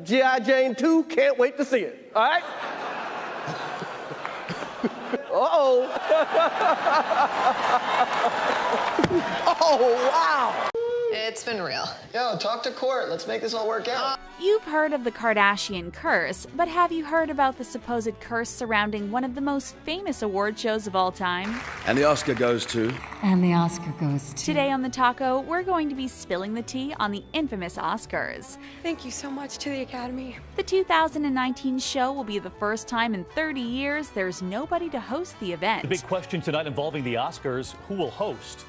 G.I. Jane 2, can't wait to see it, all right? Uh-oh. Oh, wow. It's been real. Yo, talk to court. Let's make this all work out. You've heard of the Kardashian curse, but have you heard about the supposed curse surrounding one of the most famous award shows of all time? And the Oscar goes to... And the Oscar goes to... Today on The Taco, we're going to be spilling the tea on the infamous Oscars. Thank you so much to the Academy. The 2019 show will be the first time in 30 years there's nobody to host the event. The big question tonight involving the Oscars, who will host?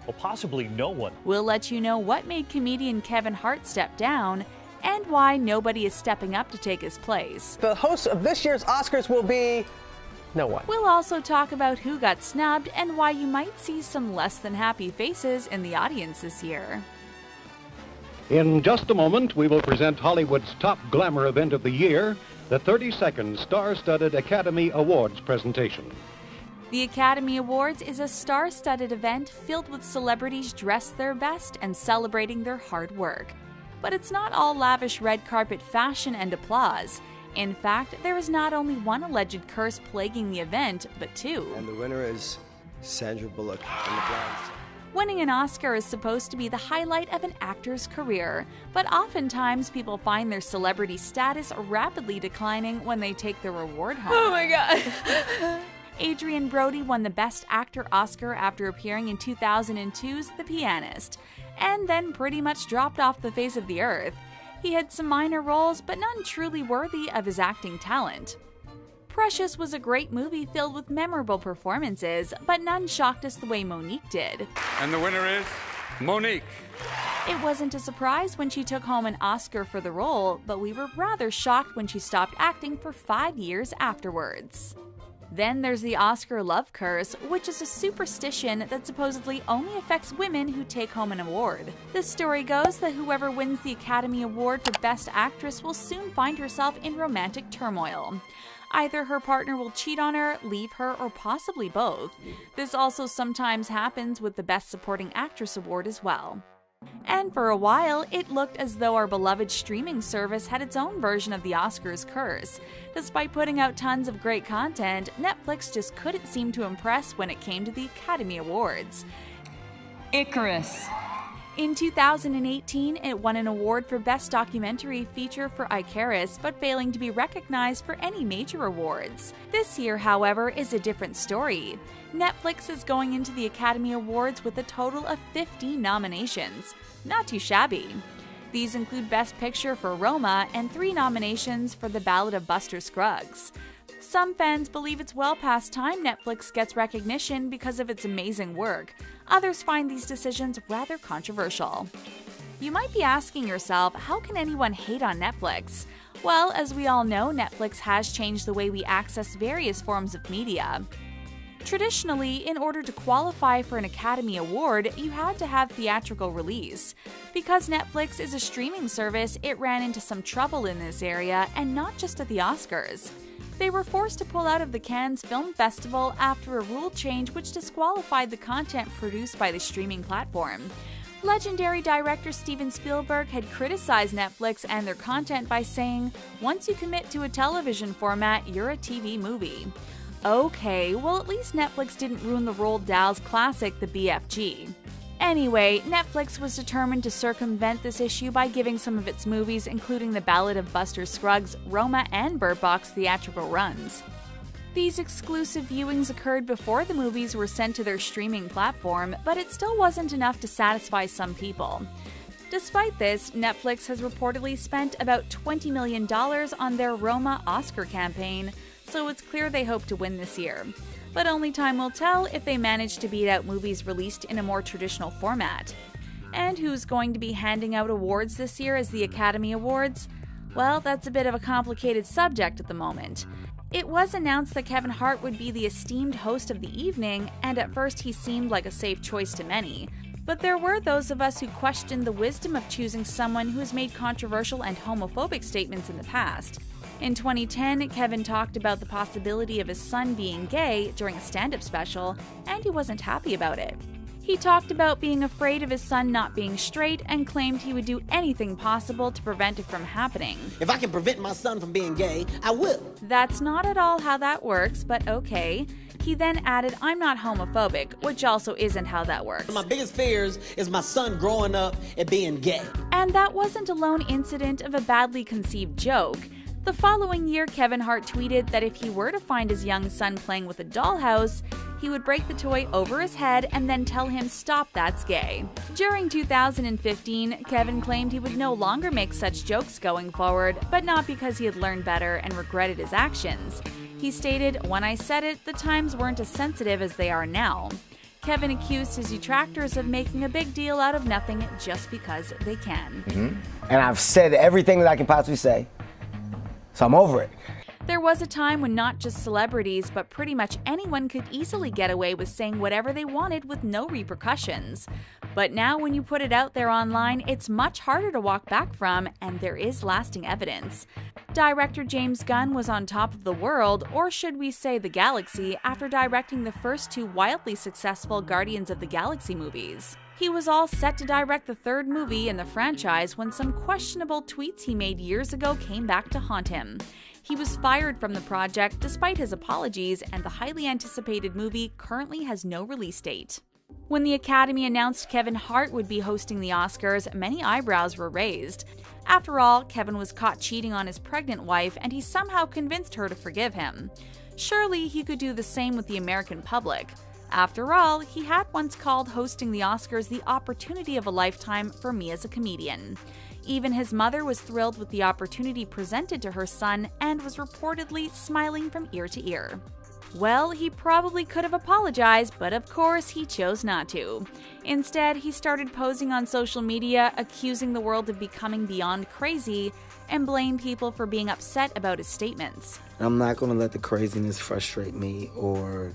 Well, possibly no one. We'll let you know what made comedian Kevin Hart step down and why nobody is stepping up to take his place. The host of this year's Oscars will be no one. We'll also talk about who got snubbed and why you might see some less than happy faces in the audience this year. In just a moment, we will present Hollywood's top glamour event of the year, the 32nd star-studded Academy Awards presentation. The Academy Awards is a star-studded event filled with celebrities dressed their best and celebrating their hard work. But it's not all lavish red carpet fashion and applause. In fact, there is not only one alleged curse plaguing the event, but two. And the winner is Sandra Bullock in the blinds. Winning an Oscar is supposed to be the highlight of an actor's career, but oftentimes people find their celebrity status rapidly declining when they take their reward home. Oh my god. Adrian Brody won the Best Actor Oscar after appearing in 2002's The Pianist, and then pretty much dropped off the face of the earth. He had some minor roles, but none truly worthy of his acting talent. Precious was a great movie filled with memorable performances, but none shocked us the way Monique did. And the winner is Monique. It wasn't a surprise when she took home an Oscar for the role, but we were rather shocked when she stopped acting for 5 years afterwards. Then there's the Oscar love curse, which is a superstition that supposedly only affects women who take home an award. The story goes that whoever wins the Academy Award for Best Actress will soon find herself in romantic turmoil. Either her partner will cheat on her, leave her, or possibly both. This also sometimes happens with the Best Supporting Actress award as well. And for a while, it looked as though our beloved streaming service had its own version of the Oscars curse. Despite putting out tons of great content, Netflix just couldn't seem to impress when it came to the Academy Awards. Icarus. In 2018, it won an award for Best Documentary Feature for Icarus, but failing to be recognized for any major awards. This year, however, is a different story. Netflix is going into the Academy Awards with a total of 50 nominations. Not too shabby. These include Best Picture for Roma and 3 nominations for The Ballad of Buster Scruggs. Some fans believe it's well past time Netflix gets recognition because of its amazing work. Others find these decisions rather controversial. You might be asking yourself, how can anyone hate on Netflix? Well, as we all know, Netflix has changed the way we access various forms of media. Traditionally, in order to qualify for an Academy Award, you had to have theatrical release. Because Netflix is a streaming service, it ran into some trouble in this area, and not just at the Oscars. They were forced to pull out of the Cannes Film Festival after a rule change which disqualified the content produced by the streaming platform. Legendary director Steven Spielberg had criticized Netflix and their content by saying, "Once you commit to a television format, you're a TV movie." Okay, well at least Netflix didn't ruin the Roald Dahl's classic, the BFG. Anyway, Netflix was determined to circumvent this issue by giving some of its movies, including The Ballad of Buster Scruggs, Roma, and Bird Box, theatrical runs. These exclusive viewings occurred before the movies were sent to their streaming platform, but it still wasn't enough to satisfy some people. Despite this, Netflix has reportedly spent about $20 million on their Roma Oscar campaign, so it's clear they hope to win this year. But only time will tell if they manage to beat out movies released in a more traditional format. And who's going to be handing out awards this year as the Academy Awards? Well, that's a bit of a complicated subject at the moment. It was announced that Kevin Hart would be the esteemed host of the evening, and at first he seemed like a safe choice to many. But there were those of us who questioned the wisdom of choosing someone who has made controversial and homophobic statements in the past. In 2010, Kevin talked about the possibility of his son being gay during a stand-up special, and he wasn't happy about it. He talked about being afraid of his son not being straight and claimed he would do anything possible to prevent it from happening. If I can prevent my son from being gay, I will. That's not at all how that works, but okay. He then added, "I'm not homophobic," which also isn't how that works. My biggest fears is my son growing up and being gay. And that wasn't a lone incident of a badly conceived joke. The following year, Kevin Hart tweeted that if he were to find his young son playing with a dollhouse, he would break the toy over his head and then tell him, "Stop, that's gay." During 2015, Kevin claimed he would no longer make such jokes going forward, but not because he had learned better and regretted his actions. He stated, "When I said it, the times weren't as sensitive as they are now." Kevin accused his detractors of making a big deal out of nothing just because they can. And I've said everything that I can possibly say, so I'm over it. There was a time when not just celebrities, but pretty much anyone could easily get away with saying whatever they wanted with no repercussions. But now when you put it out there online, it's much harder to walk back from, and there is lasting evidence. Director James Gunn was on top of the world, or should we say the galaxy, after directing the first two wildly successful Guardians of the Galaxy movies. He was all set to direct the third movie in the franchise when some questionable tweets he made years ago came back to haunt him. He was fired from the project despite his apologies, and the highly anticipated movie currently has no release date. When the Academy announced Kevin Hart would be hosting the Oscars, many eyebrows were raised. After all, Kevin was caught cheating on his pregnant wife, and he somehow convinced her to forgive him. Surely he could do the same with the American public. After all, he had once called hosting the Oscars the opportunity of a lifetime for me as a comedian. Even his mother was thrilled with the opportunity presented to her son and was reportedly smiling from ear to ear. Well, he probably could have apologized, but of course he chose not to. Instead, he started posing on social media, accusing the world of becoming beyond crazy, and blamed people for being upset about his statements. I'm not going to let the craziness frustrate me or...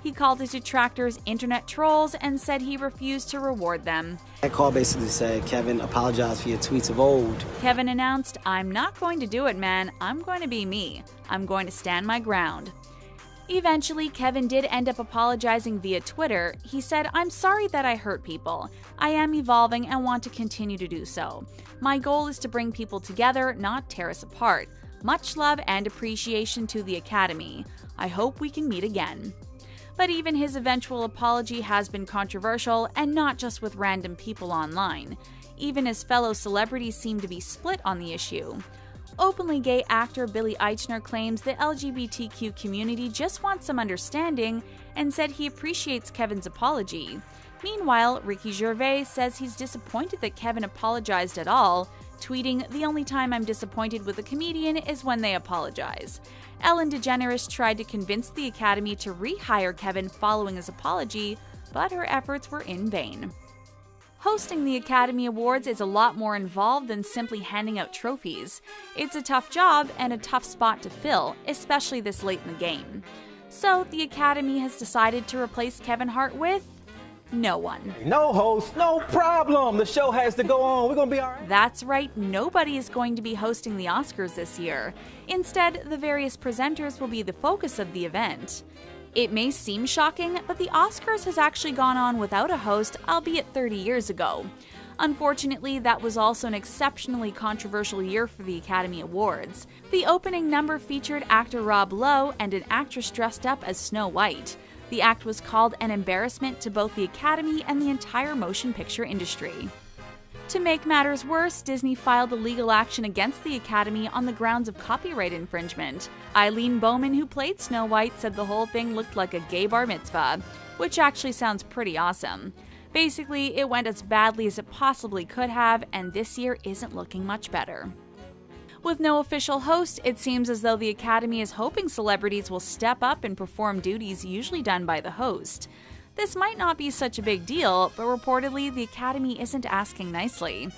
He called his detractors internet trolls and said he refused to reward them. That call basically said, "Kevin, apologize for your tweets of old." Kevin announced, "I'm not going to do it, man. I'm going to be me. I'm going to stand my ground." Eventually, Kevin did end up apologizing via Twitter. He said, "I'm sorry that I hurt people. I am evolving and want to continue to do so. My goal is to bring people together, not tear us apart. Much love and appreciation to the Academy. I hope we can meet again." But even his eventual apology has been controversial, and not just with random people online. Even his fellow celebrities seem to be split on the issue. Openly gay actor Billy Eichner claims the LGBTQ community just wants some understanding and said he appreciates Kevin's apology. Meanwhile, Ricky Gervais says he's disappointed that Kevin apologized at all, tweeting, "The only time I'm disappointed with a comedian is when they apologize." Ellen DeGeneres tried to convince the Academy to rehire Kevin following his apology, but her efforts were in vain. Hosting the Academy Awards is a lot more involved than simply handing out trophies. It's a tough job and a tough spot to fill, especially this late in the game. So the Academy has decided to replace Kevin Hart with no one. No host, no problem. The show has to go on. We're going to be all right. That's right, nobody is going to be hosting the Oscars this year. Instead, the various presenters will be the focus of the event. It may seem shocking, but the Oscars has actually gone on without a host, albeit 30 years ago. Unfortunately, that was also an exceptionally controversial year for the Academy Awards. The opening number featured actor Rob Lowe and an actress dressed up as Snow White. The act was called an embarrassment to both the Academy and the entire motion picture industry. To make matters worse, Disney filed a legal action against the Academy on the grounds of copyright infringement. Eileen Bowman, who played Snow White, said the whole thing looked like a gay bar mitzvah, which actually sounds pretty awesome. Basically, it went as badly as it possibly could have, and this year isn't looking much better. With no official host, it seems as though the Academy is hoping celebrities will step up and perform duties usually done by the host. This might not be such a big deal, but reportedly the Academy isn't asking nicely.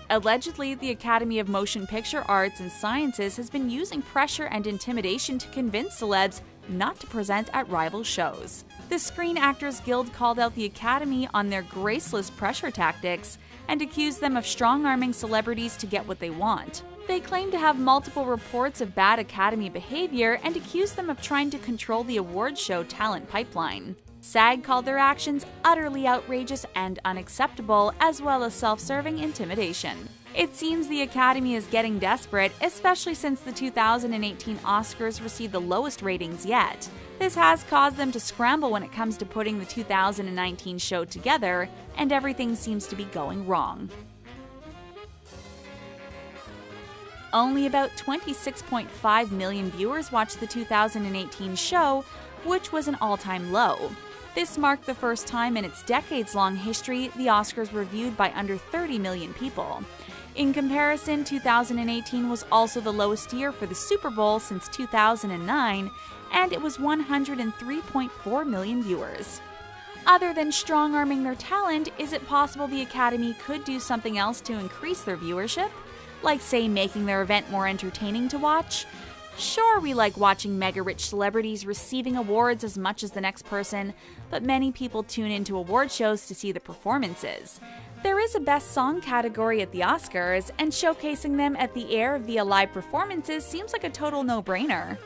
Allegedly, the Academy of Motion Picture Arts and Sciences has been using pressure and intimidation to convince celebs not to present at rival shows. The Screen Actors Guild called out the Academy on their graceless pressure tactics and accused them of strong-arming celebrities to get what they want. They claim to have multiple reports of bad Academy behavior and accuse them of trying to control the awards show talent pipeline. SAG called their actions utterly outrageous and unacceptable, as well as self-serving intimidation. It seems the Academy is getting desperate, especially since the 2018 Oscars received the lowest ratings yet. This has caused them to scramble when it comes to putting the 2019 show together, and everything seems to be going wrong. Only about 26.5 million viewers watched the 2018 show, which was an all-time low. This marked the first time in its decades-long history the Oscars were viewed by under 30 million people. In comparison, 2018 was also the lowest year for the Super Bowl since 2009, and it was 103.4 million viewers. Other than strong-arming their talent, is it possible the Academy could do something else to increase their viewership? Like, say, making their event more entertaining to watch? Sure, we like watching mega-rich celebrities receiving awards as much as the next person, but many people tune into award shows to see the performances. There is a Best Song category at the Oscars, and showcasing them at the air via live performances seems like a total no-brainer.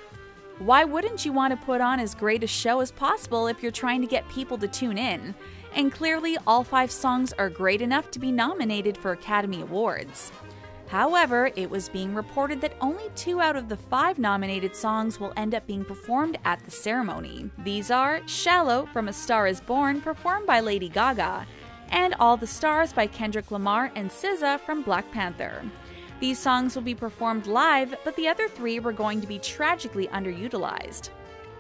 Why wouldn't you want to put on as great a show as possible if you're trying to get people to tune in? And clearly, all 5 songs are great enough to be nominated for Academy Awards. However, it was being reported that only 2 out of the 5 nominated songs will end up being performed at the ceremony. These are Shallow from A Star Is Born, performed by Lady Gaga, and All the Stars by Kendrick Lamar and SZA from Black Panther. These songs will be performed live, but the other 3 were going to be tragically underutilized.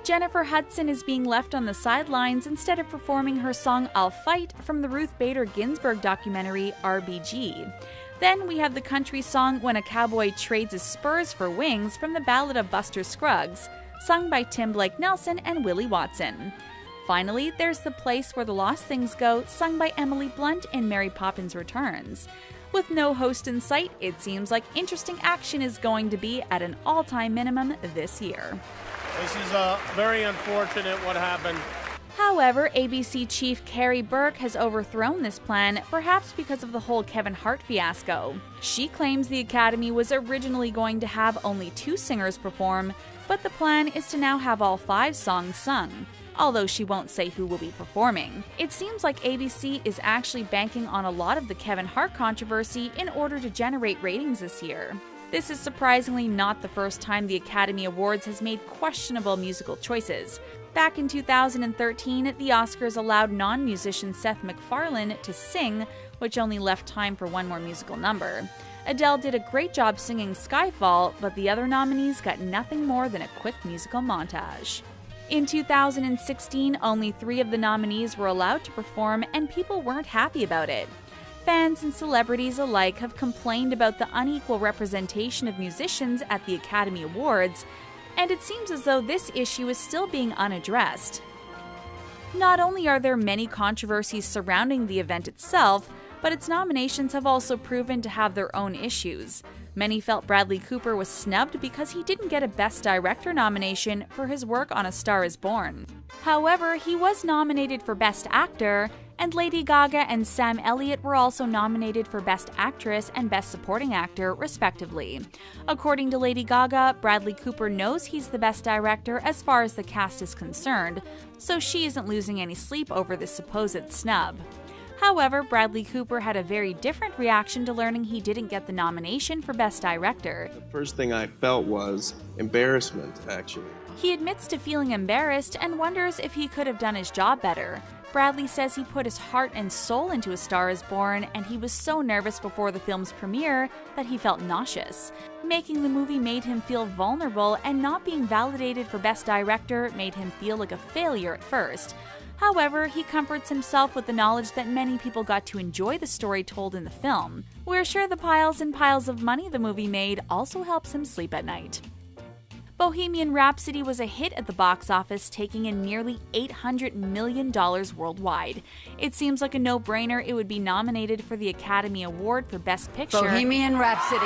Jennifer Hudson is being left on the sidelines instead of performing her song I'll Fight from the Ruth Bader Ginsburg documentary RBG. Then we have the country song When a Cowboy Trades His Spurs for Wings from the Ballad of Buster Scruggs, sung by Tim Blake Nelson and Willie Watson. Finally, there's The Place Where the Lost Things Go, sung by Emily Blunt in Mary Poppins Returns. With no host in sight, it seems like interesting action is going to be at an all-time minimum this year. This is very unfortunate what happened. However, ABC chief Carrie Burke has overthrown this plan, perhaps because of the whole Kevin Hart fiasco. She claims the Academy was originally going to have only 2 singers perform, but the plan is to now have all 5 songs sung, although she won't say who will be performing. It seems like ABC is actually banking on a lot of the Kevin Hart controversy in order to generate ratings this year. This is surprisingly not the first time the Academy Awards has made questionable musical choices. Back in 2013, the Oscars allowed non-musician Seth MacFarlane to sing, which only left time for one more musical number. Adele did a great job singing Skyfall, but the other nominees got nothing more than a quick musical montage. In 2016, only 3 of the nominees were allowed to perform, and people weren't happy about it. Fans and celebrities alike have complained about the unequal representation of musicians at the Academy Awards, and it seems as though this issue is still being unaddressed. Not only are there many controversies surrounding the event itself, but its nominations have also proven to have their own issues. Many felt Bradley Cooper was snubbed because he didn't get a Best Director nomination for his work on A Star Is Born. However, he was nominated for Best Actor, and Lady Gaga and Sam Elliott were also nominated for Best Actress and Best Supporting Actor, respectively. According to Lady Gaga, Bradley Cooper knows he's the Best Director as far as the cast is concerned, so she isn't losing any sleep over this supposed snub. However, Bradley Cooper had a very different reaction to learning he didn't get the nomination for Best Director. The first thing I felt was embarrassment, actually. He admits to feeling embarrassed and wonders if he could have done his job better. Bradley says he put his heart and soul into A Star Is Born, and he was so nervous before the film's premiere that he felt nauseous. Making the movie made him feel vulnerable, and not being validated for Best Director made him feel like a failure at first. However, he comforts himself with the knowledge that many people got to enjoy the story told in the film. We're sure the piles and piles of money the movie made also helps him sleep at night. Bohemian Rhapsody was a hit at the box office, taking in nearly $800 million worldwide. It seems like a no-brainer it would be nominated for the Academy Award for Best Picture. Bohemian Rhapsody.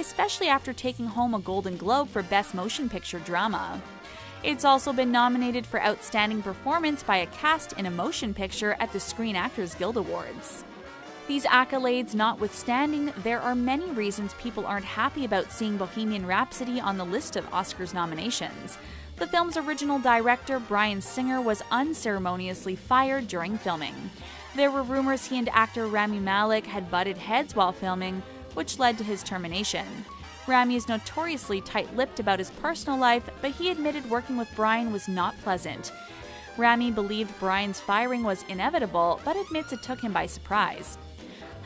Especially after taking home a Golden Globe for Best Motion Picture Drama. It's also been nominated for Outstanding Performance by a Cast in a Motion Picture at the Screen Actors Guild Awards. These accolades notwithstanding, there are many reasons people aren't happy about seeing Bohemian Rhapsody on the list of Oscars nominations. The film's original director, Bryan Singer, was unceremoniously fired during filming. There were rumors he and actor Rami Malek had butted heads while filming, which led to his termination. Rami is notoriously tight-lipped about his personal life, but he admitted working with Bryan was not pleasant. Rami believed Bryan's firing was inevitable, but admits it took him by surprise.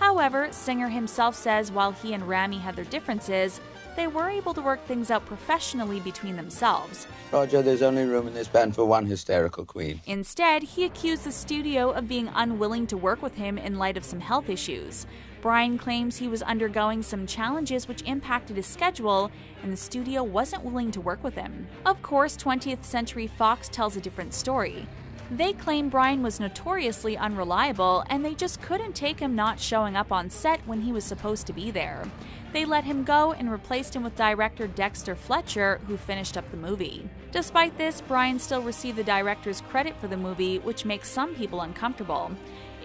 However, Singer himself says while he and Rami had their differences, they were able to work things out professionally between themselves. Roger, there's only room in this band for one hysterical queen. Instead, he accused the studio of being unwilling to work with him in light of some health issues. Bryan claims he was undergoing some challenges which impacted his schedule, and the studio wasn't willing to work with him. Of course, 20th Century Fox tells a different story. They claim Bryan was notoriously unreliable, and they just couldn't take him not showing up on set when he was supposed to be there. They let him go and replaced him with director Dexter Fletcher, who finished up the movie. Despite this, Bryan still received the director's credit for the movie, which makes some people uncomfortable.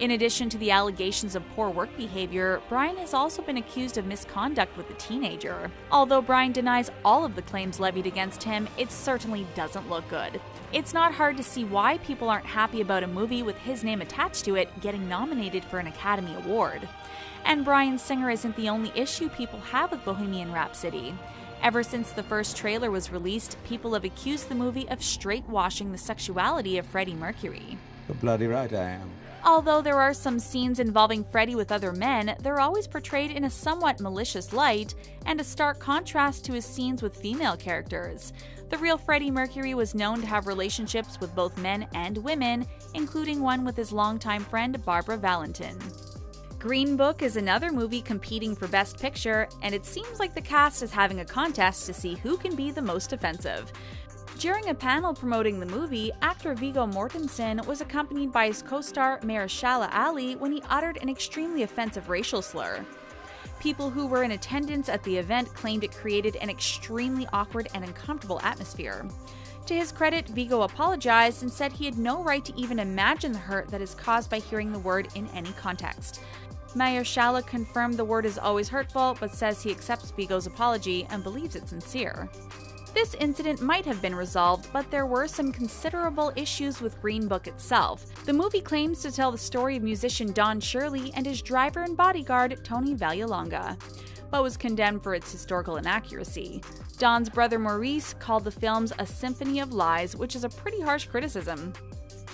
In addition to the allegations of poor work behavior, Bryan has also been accused of misconduct with a teenager. Although Bryan denies all of the claims levied against him, it certainly doesn't look good. It's not hard to see why people aren't happy about a movie with his name attached to it getting nominated for an Academy Award. And Bryan Singer isn't the only issue people have with Bohemian Rhapsody. Ever since the first trailer was released, people have accused the movie of straight-washing the sexuality of Freddie Mercury. You're bloody right I am. Although there are some scenes involving Freddie with other men, they're always portrayed in a somewhat malicious light, and a stark contrast to his scenes with female characters. The real Freddie Mercury was known to have relationships with both men and women, including one with his longtime friend Barbara Valentin. Green Book is another movie competing for Best Picture, and it seems like the cast is having a contest to see who can be the most offensive. During a panel promoting the movie, actor Viggo Mortensen was accompanied by his co-star Mahershala Ali when he uttered an extremely offensive racial slur. People who were in attendance at the event claimed it created an extremely awkward and uncomfortable atmosphere. To his credit, Viggo apologized and said he had no right to even imagine the hurt that is caused by hearing the word in any context. Mahershala confirmed the word is always hurtful, but says he accepts Viggo's apology and believes it's sincere. This incident might have been resolved, but there were some considerable issues with Green Book itself. The movie claims to tell the story of musician Don Shirley and his driver and bodyguard, Tony Vallelonga, but was condemned for its historical inaccuracy. Don's brother Maurice called the films a symphony of lies, which is a pretty harsh criticism.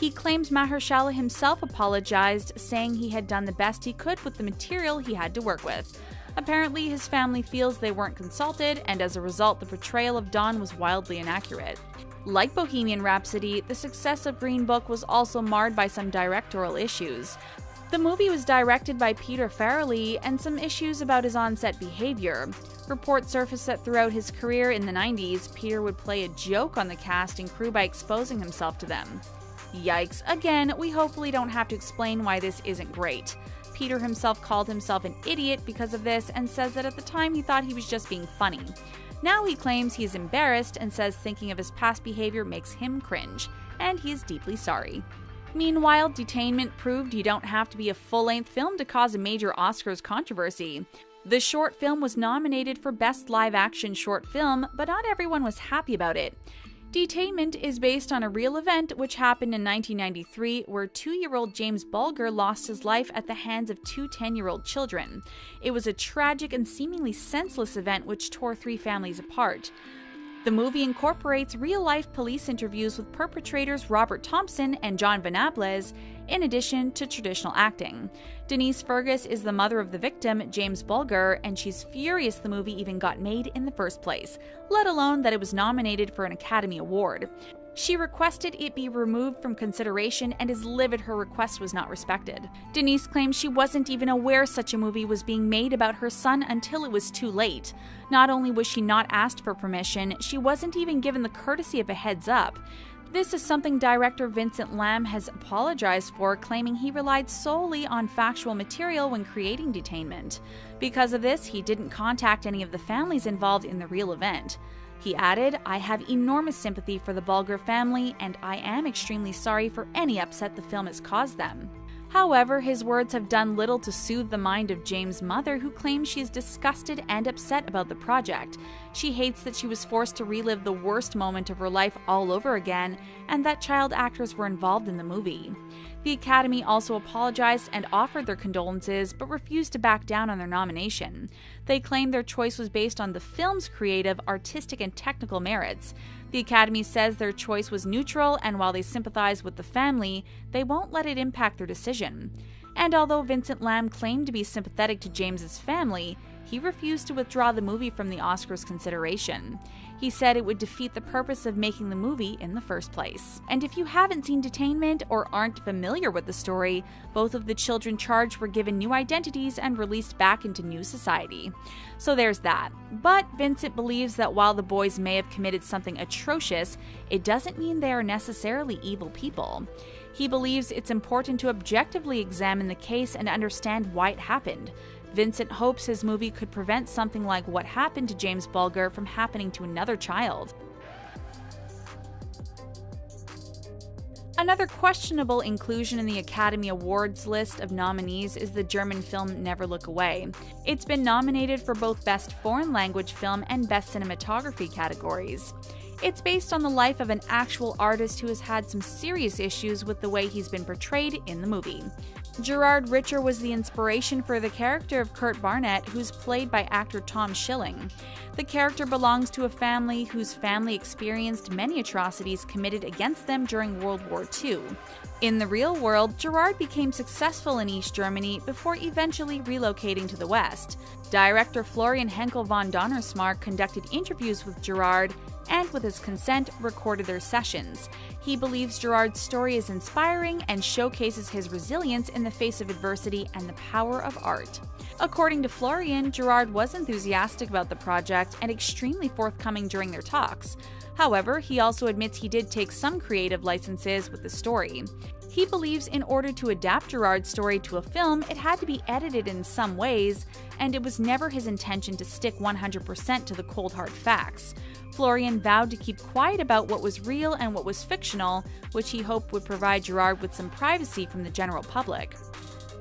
He claims Mahershala himself apologized, saying he had done the best he could with the material he had to work with. Apparently, his family feels they weren't consulted, and as a result, the portrayal of Don was wildly inaccurate. Like Bohemian Rhapsody, the success of Green Book was also marred by some directorial issues. The movie was directed by Peter Farrelly, and some issues about his on-set behavior. Reports surfaced that throughout his career in the 90s, Peter would play a joke on the cast and crew by exposing himself to them. Yikes, again, we hopefully don't have to explain why this isn't great. Peter himself called himself an idiot because of this and says that at the time he thought he was just being funny. Now he claims he is embarrassed and says thinking of his past behavior makes him cringe, and he is deeply sorry. Meanwhile, Detainment proved you don't have to be a full-length film to cause a major Oscars controversy. The short film was nominated for Best Live-Action Short Film, but not everyone was happy about it. Detainment is based on a real event which happened in 1993 where 2-year-old James Bulger lost his life at the hands of two 10-year-old children. It was a tragic and seemingly senseless event which tore 3 families apart. The movie incorporates real-life police interviews with perpetrators Robert Thompson and John Venables, in addition to traditional acting. Denise Fergus is the mother of the victim, James Bulger, and she's furious the movie even got made in the first place, let alone that it was nominated for an Academy Award. She requested it be removed from consideration and is livid her request was not respected. Denise claims she wasn't even aware such a movie was being made about her son until it was too late. Not only was she not asked for permission, she wasn't even given the courtesy of a heads up. This is something director Vincent Lam has apologized for, claiming he relied solely on factual material when creating Detainment. Because of this, he didn't contact any of the families involved in the real event. He added, "I have enormous sympathy for the Bulger family, and I am extremely sorry for any upset the film has caused them." However, his words have done little to soothe the mind of James' mother, who claims she is disgusted and upset about the project. She hates that she was forced to relive the worst moment of her life all over again, and that child actors were involved in the movie. The Academy also apologized and offered their condolences, but refused to back down on their nomination. They claimed their choice was based on the film's creative, artistic, and technical merits. The Academy says their choice was neutral, and while they sympathize with the family, they won't let it impact their decision. And although Vincent Lam claimed to be sympathetic to James's family, he refused to withdraw the movie from the Oscars consideration. He said it would defeat the purpose of making the movie in the first place. And if you haven't seen Detainment or aren't familiar with the story, both of the children charged were given new identities and released back into new society. So there's that. But Vincent believes that while the boys may have committed something atrocious, it doesn't mean they are necessarily evil people. He believes it's important to objectively examine the case and understand why it happened. Vincent hopes his movie could prevent something like what happened to James Bulger from happening to another child. Another questionable inclusion in the Academy Awards list of nominees is the German film Never Look Away. It's been nominated for both Best Foreign Language Film and Best Cinematography categories. It's based on the life of an actual artist who has had some serious issues with the way he's been portrayed in the movie. Gerard Richter was the inspiration for the character of Kurt Barnett, who's played by actor Tom Schilling. The character belongs to a family whose family experienced many atrocities committed against them during World War II. In the real world, Gerard became successful in East Germany before eventually relocating to the West. Director Florian Henkel von Donnersmarck conducted interviews with Gerard and, with his consent, recorded their sessions. He believes Gerard's story is inspiring and showcases his resilience in the face of adversity and the power of art. According to Florian, Gerard was enthusiastic about the project and extremely forthcoming during their talks. However, he also admits he did take some creative licenses with the story. He believes in order to adapt Gerard's story to a film, it had to be edited in some ways, and it was never his intention to stick 100% to the cold hard facts. Florian vowed to keep quiet about what was real and what was fictional, which he hoped would provide Gerard with some privacy from the general public.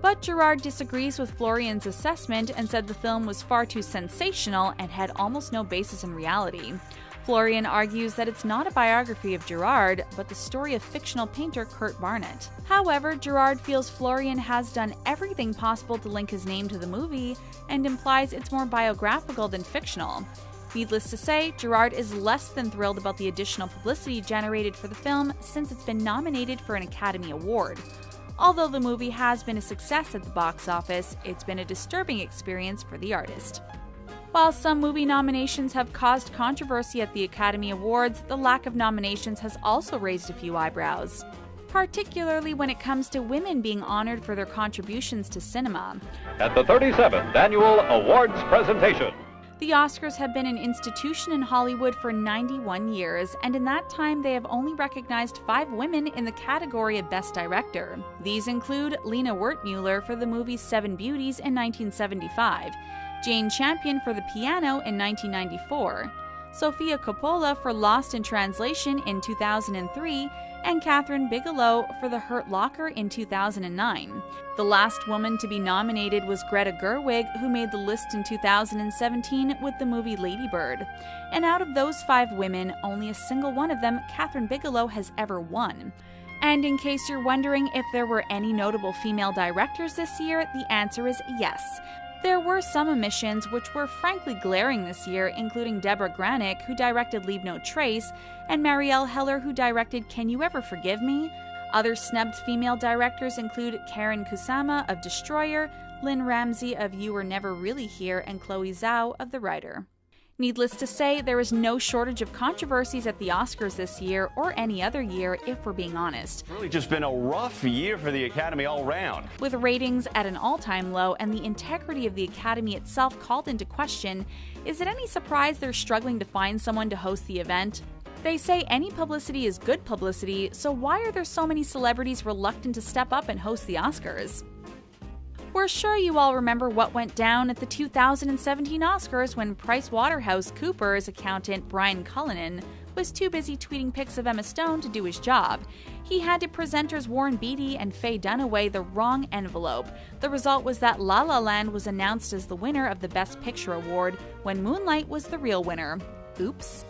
But Gerard disagrees with Florian's assessment and said the film was far too sensational and had almost no basis in reality. Florian argues that it's not a biography of Gerard, but the story of fictional painter Kurt Barnett. However, Gerard feels Florian has done everything possible to link his name to the movie and implies it's more biographical than fictional. Needless to say, Gerard is less than thrilled about the additional publicity generated for the film since it's been nominated for an Academy Award. Although the movie has been a success at the box office, it's been a disturbing experience for the artist. While some movie nominations have caused controversy at the Academy Awards, the lack of nominations has also raised a few eyebrows, particularly when it comes to women being honored for their contributions to cinema. At the 37th Annual Awards Presentation. The Oscars have been an institution in Hollywood for 91 years, and in that time they have only recognized 5 women in the category of Best Director. These include Lena Wertmuller for the movie Seven Beauties in 1975, Jane Champion for The Piano in 1994, Sofia Coppola for Lost in Translation in 2003, and Kathryn Bigelow for The Hurt Locker in 2009. The last woman to be nominated was Greta Gerwig, who made the list in 2017 with the movie Lady Bird. And out of those 5 women, only a single one of them, Kathryn Bigelow, has ever won. And in case you're wondering if there were any notable female directors this year, the answer is yes. There were some omissions which were frankly glaring this year, including Deborah Granick, who directed Leave No Trace, and Marielle Heller, who directed Can You Ever Forgive Me? Other snubbed female directors include Karen Kusama of Destroyer, Lynn Ramsey of You Were Never Really Here, and Chloe Zhao of The Writer. Needless to say, there is no shortage of controversies at the Oscars this year, or any other year, if we're being honest. It's really just been a rough year for the Academy all round. With ratings at an all-time low and the integrity of the Academy itself called into question, is it any surprise they're struggling to find someone to host the event? They say any publicity is good publicity, so why are there so many celebrities reluctant to step up and host the Oscars? We're sure you all remember what went down at the 2017 Oscars when PricewaterhouseCoopers accountant Brian Cullinan was too busy tweeting pics of Emma Stone to do his job. He handed presenters Warren Beatty and Faye Dunaway the wrong envelope. The result was that La La Land was announced as the winner of the Best Picture award when Moonlight was the real winner. Oops.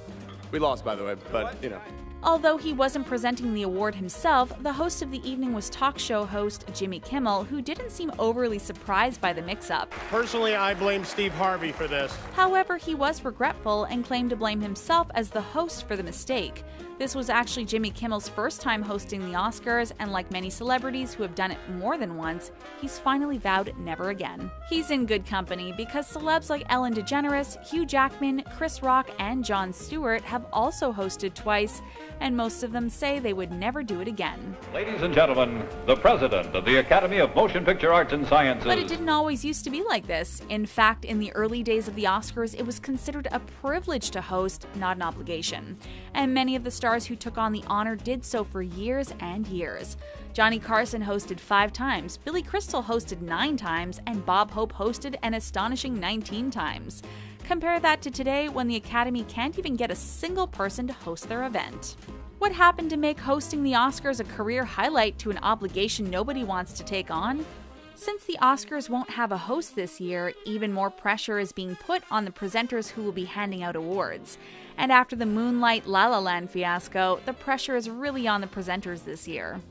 We lost, by the way, but, you know. Although he wasn't presenting the award himself, the host of the evening was talk show host Jimmy Kimmel, who didn't seem overly surprised by the mix-up. Personally, I blame Steve Harvey for this. However, he was regretful and claimed to blame himself as the host for the mistake. This was actually Jimmy Kimmel's first time hosting the Oscars, and like many celebrities who have done it more than once, he's finally vowed never again. He's in good company because celebs like Ellen DeGeneres, Hugh Jackman, Chris Rock, and Jon Stewart have also hosted twice, and most of them say they would never do it again. Ladies and gentlemen, the President of the Academy of Motion Picture Arts and Sciences. But it didn't always used to be like this. In fact, in the early days of the Oscars, it was considered a privilege to host, not an obligation. And many of the stars who took on the honor did so for years and years. Johnny Carson hosted 5 times, Billy Crystal hosted 9 times, and Bob Hope hosted an astonishing 19 times. Compare that to today when the Academy can't even get a single person to host their event. What happened to make hosting the Oscars a career highlight to an obligation nobody wants to take on? Since the Oscars won't have a host this year, even more pressure is being put on the presenters who will be handing out awards. And after the Moonlight La La Land fiasco, the pressure is really on the presenters this year.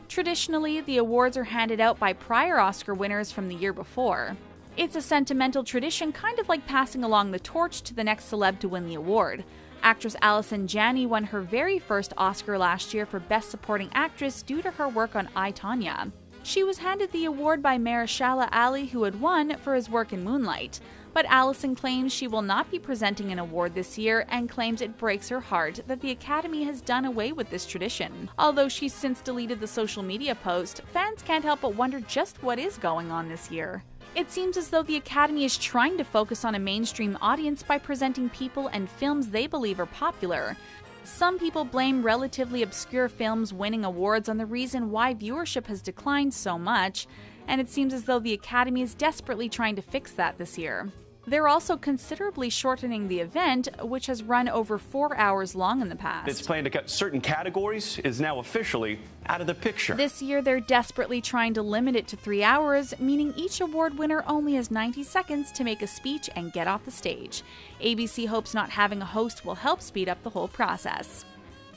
Traditionally, the awards are handed out by prior Oscar winners from the year before. It's a sentimental tradition, kind of like passing along the torch to the next celeb to win the award. Actress Alison Janney won her very first Oscar last year for Best Supporting Actress due to her work on I, Tonya. She was handed the award by Mahershala Ali, who had won for his work in Moonlight. But Alison claims she will not be presenting an award this year and claims it breaks her heart that the Academy has done away with this tradition. Although she's since deleted the social media post, fans can't help but wonder just what is going on this year. It seems as though the Academy is trying to focus on a mainstream audience by presenting people and films they believe are popular. Some people blame relatively obscure films winning awards on the reason why viewership has declined so much, and it seems as though the Academy is desperately trying to fix that this year. They're also considerably shortening the event, which has run over 4 hours long in the past. It's planned to cut certain categories is now officially out of the picture. This year, they're desperately trying to limit it to 3 hours, meaning each award winner only has 90 seconds to make a speech and get off the stage. ABC hopes not having a host will help speed up the whole process.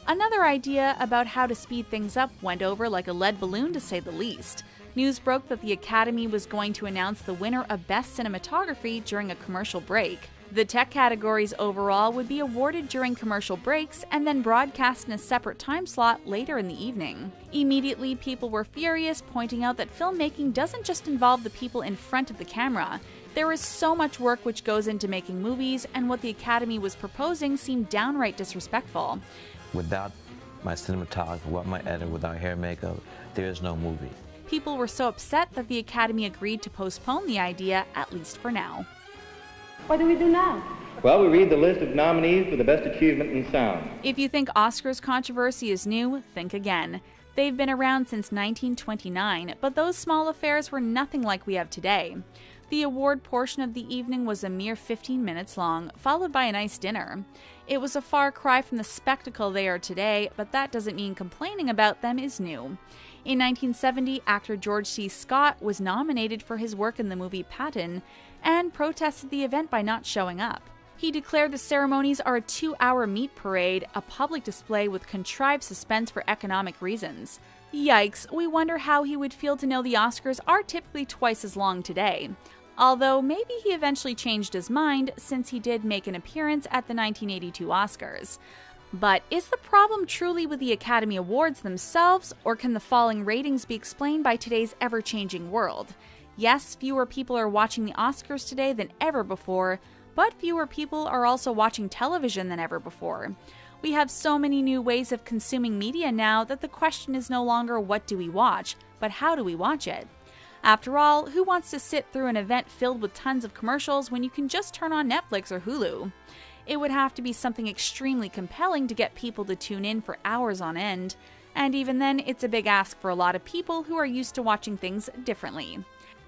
Another idea about how to speed things up went over like a lead balloon, to say the least. News broke that the Academy was going to announce the winner of Best Cinematography during a commercial break. The tech categories overall would be awarded during commercial breaks and then broadcast in a separate time slot later in the evening. Immediately, people were furious, pointing out that filmmaking doesn't just involve the people in front of the camera. There is so much work which goes into making movies, and what the Academy was proposing seemed downright disrespectful. Without my cinematographer, without my editor, without hair and makeup, there is no movie. People were so upset that the Academy agreed to postpone the idea, at least for now. What do we do now? Well, we read the list of nominees for the Best Achievement in Sound. If you think Oscars controversy is new, think again. They've been around since 1929, but those small affairs were nothing like we have today. The award portion of the evening was a mere 15 minutes long, followed by a nice dinner. It was a far cry from the spectacle they are today, but that doesn't mean complaining about them is new. In 1970, actor George C. Scott was nominated for his work in the movie Patton and protested the event by not showing up. He declared the ceremonies are a 2-hour meat parade, a public display with contrived suspense for economic reasons. Yikes, we wonder how he would feel to know the Oscars are typically twice as long today. Although maybe he eventually changed his mind since he did make an appearance at the 1982 Oscars. But is the problem truly with the Academy Awards themselves, or can the falling ratings be explained by today's ever-changing world? Yes, fewer people are watching the Oscars today than ever before, but fewer people are also watching television than ever before. We have so many new ways of consuming media now that the question is no longer what do we watch, but how do we watch it? After all, who wants to sit through an event filled with tons of commercials when you can just turn on Netflix or Hulu? It would have to be something extremely compelling to get people to tune in for hours on end, and even then, it's a big ask for a lot of people who are used to watching things differently.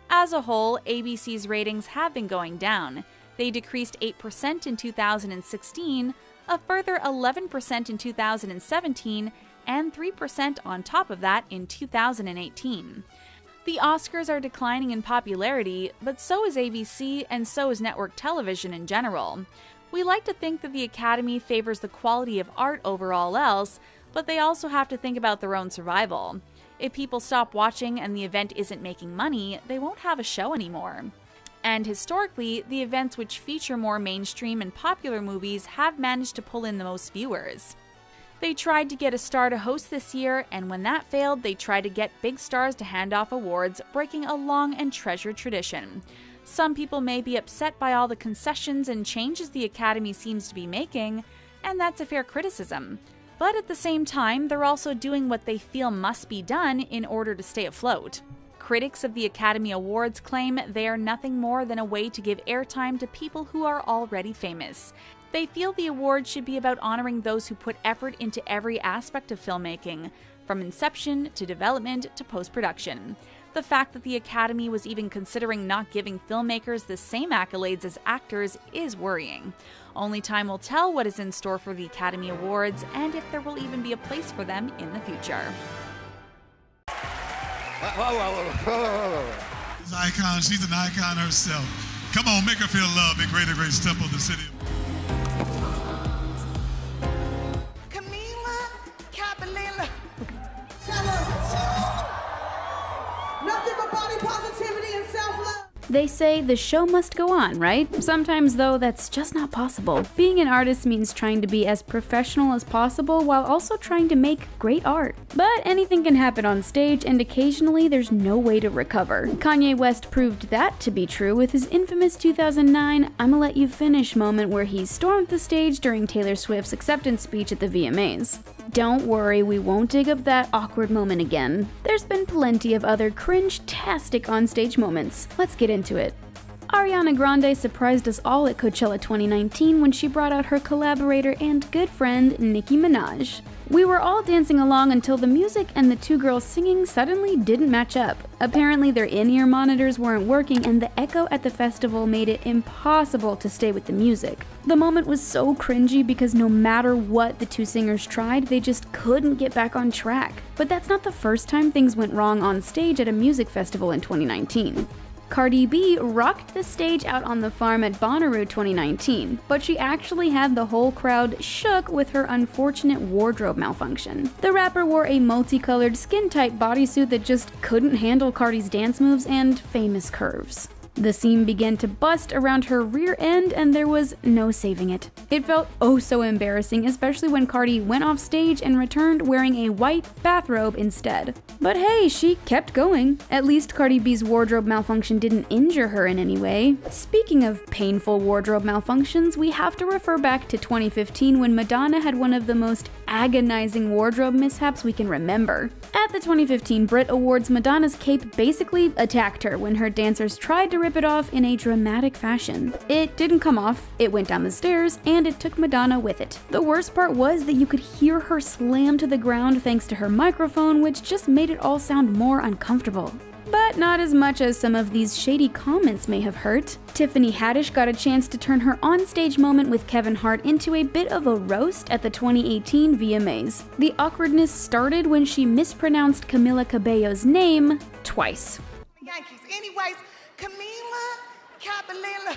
As a whole, ABC's ratings have been going down. They decreased 8% in 2016, a further 11% in 2017, and 3% on top of that in 2018. The Oscars are declining in popularity, but so is ABC and so is network television in general. We like to think that the Academy favors the quality of art over all else, but they also have to think about their own survival. If people stop watching and the event isn't making money, they won't have a show anymore. And historically, the events which feature more mainstream and popular movies have managed to pull in the most viewers. They tried to get a star to host this year, and when that failed, they tried to get big stars to hand off awards, breaking a long and treasured tradition. Some people may be upset by all the concessions and changes the Academy seems to be making, and that's a fair criticism. But at the same time, they're also doing what they feel must be done in order to stay afloat. Critics of the Academy Awards claim they are nothing more than a way to give airtime to people who are already famous. They feel the award should be about honoring those who put effort into every aspect of filmmaking, from inception to development to post-production. The fact that the Academy was even considering not giving filmmakers the same accolades as actors is worrying. Only time will tell what is in store for the Academy Awards and if there will even be a place for them in the future. This icon, she's an icon herself. Come on, make her feel love in Greater Grace Temple, the city. Camilla, Capililla. Nothing but body positivity and self-love. They say the show must go on, right? Sometimes, though, that's just not possible. Being an artist means trying to be as professional as possible while also trying to make great art. But anything can happen on stage, and occasionally there's no way to recover. Kanye West proved that to be true with his infamous 2009 "I'ma Let You Finish" moment where he stormed the stage during Taylor Swift's acceptance speech at the VMAs. Don't worry, we won't dig up that awkward moment again. There's been plenty of other cringe-tastic onstage moments. Let's get into it. Ariana Grande surprised us all at Coachella 2019 when she brought out her collaborator and good friend, Nicki Minaj. We were all dancing along until the music and the two girls singing suddenly didn't match up. Apparently their in-ear monitors weren't working and the echo at the festival made it impossible to stay with the music. The moment was so cringy because no matter what the two singers tried, they just couldn't get back on track. But that's not the first time things went wrong on stage at a music festival in 2019. Cardi B rocked the stage out on the farm at Bonnaroo 2019, but she actually had the whole crowd shook with her unfortunate wardrobe malfunction. The rapper wore a multicolored skin-tight bodysuit that just couldn't handle Cardi's dance moves and famous curves. The seam began to bust around her rear end and there was no saving it. It felt oh so embarrassing, especially when Cardi went off stage and returned wearing a white bathrobe instead. But hey, she kept going. At least Cardi B's wardrobe malfunction didn't injure her in any way. Speaking of painful wardrobe malfunctions, we have to refer back to 2015 when Madonna had one of the most agonizing wardrobe mishaps we can remember. At the 2015 Brit Awards, Madonna's cape basically attacked her when her dancers tried to rip it off in a dramatic fashion. It didn't come off, it went down the stairs, and it took Madonna with it. The worst part was that you could hear her slam to the ground thanks to her microphone, which just made it all sound more uncomfortable. But not as much as some of these shady comments may have hurt. Tiffany Haddish got a chance to turn her onstage moment with Kevin Hart into a bit of a roast at the 2018 VMAs. The awkwardness started when she mispronounced Camila Cabello's name twice. Yankees. Anyways, Camilla, Capililla.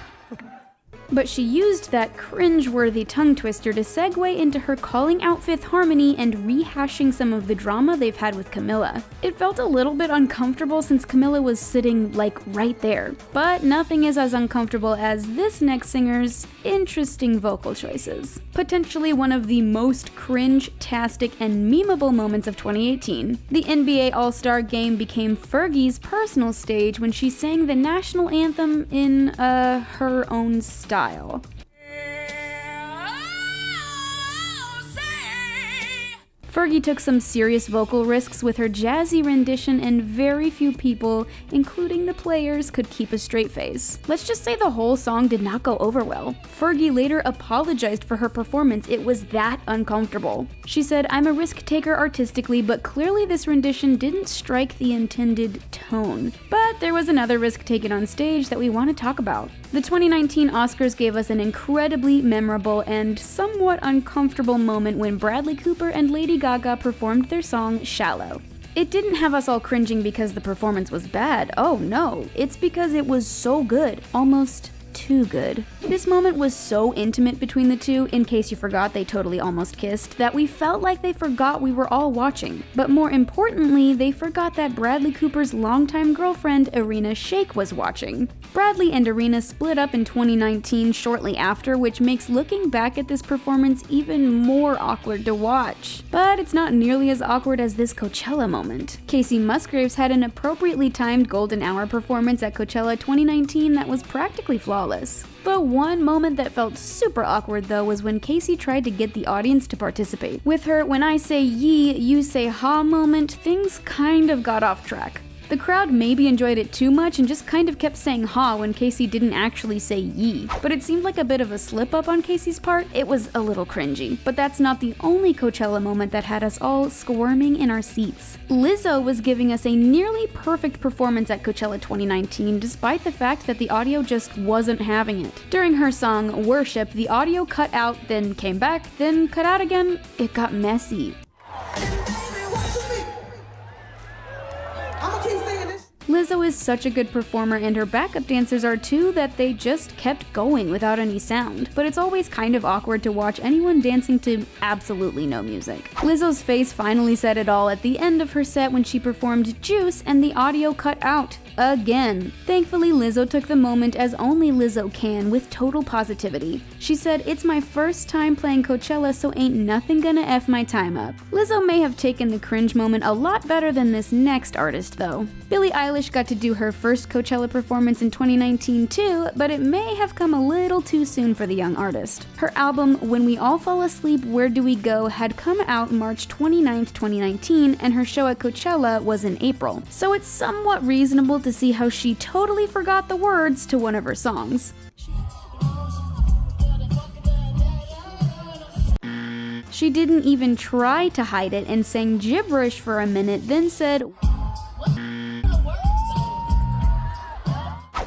But she used that cringe-worthy tongue twister to segue into her calling out Fifth Harmony and rehashing some of the drama they've had with Camilla. It felt a little bit uncomfortable since Camilla was sitting, like, right there. But nothing is as uncomfortable as this next singer's interesting vocal choices. Potentially one of the most cringe-tastic and memeable moments of 2018. The NBA All-Star Game became Fergie's personal stage when she sang the national anthem in, her own style. Fergie took some serious vocal risks with her jazzy rendition, and very few people, including the players, could keep a straight face. Let's just say the whole song did not go over well. Fergie later apologized for her performance. It was that uncomfortable. She said, "I'm a risk taker artistically, but clearly this rendition didn't strike the intended tone." But there was another risk taken on stage that we want to talk about. The 2019 Oscars gave us an incredibly memorable and somewhat uncomfortable moment when Bradley Cooper and Lady Gaga performed their song Shallow. It didn't have us all cringing because the performance was bad. Oh no, it's because it was so good, almost too good. This moment was so intimate between the two, in case you forgot they totally almost kissed, that we felt like they forgot we were all watching. But more importantly, they forgot that Bradley Cooper's longtime girlfriend, Irina Shayk, was watching. Bradley and Irina split up in 2019 shortly after, which makes looking back at this performance even more awkward to watch. But it's not nearly as awkward as this Coachella moment. Casey Musgraves had an appropriately timed golden hour performance at Coachella 2019 that was practically flawless. The one moment that felt super awkward though was when Casey tried to get the audience to participate. With her "when I say yee, you say ha" moment, things kind of got off track. The crowd maybe enjoyed it too much and just kind of kept saying ha when Casey didn't actually say yee. But it seemed like a bit of a slip up on Casey's part. It was a little cringy. But that's not the only Coachella moment that had us all squirming in our seats. Lizzo was giving us a nearly perfect performance at Coachella 2019, despite the fact that the audio just wasn't having it. During her song Worship, the audio cut out, then came back, then cut out again. It got messy. Lizzo is such a good performer, and her backup dancers are too, that they just kept going without any sound. But it's always kind of awkward to watch anyone dancing to absolutely no music. Lizzo's face finally said it all at the end of her set when she performed Juice and the audio cut out. Again. Thankfully, Lizzo took the moment as only Lizzo can, with total positivity. She said, "It's my first time playing Coachella, so ain't nothing gonna F my time up." Lizzo may have taken the cringe moment a lot better than this next artist though. Billie Eilish got to do her first Coachella performance in 2019 too, but it may have come a little too soon for the young artist. Her album When We All Fall Asleep, Where Do We Go had come out March 29th, 2019, and her show at Coachella was in April. So it's somewhat reasonable to see how she totally forgot the words to one of her songs. She didn't even try to hide it and sang gibberish for a minute, then said,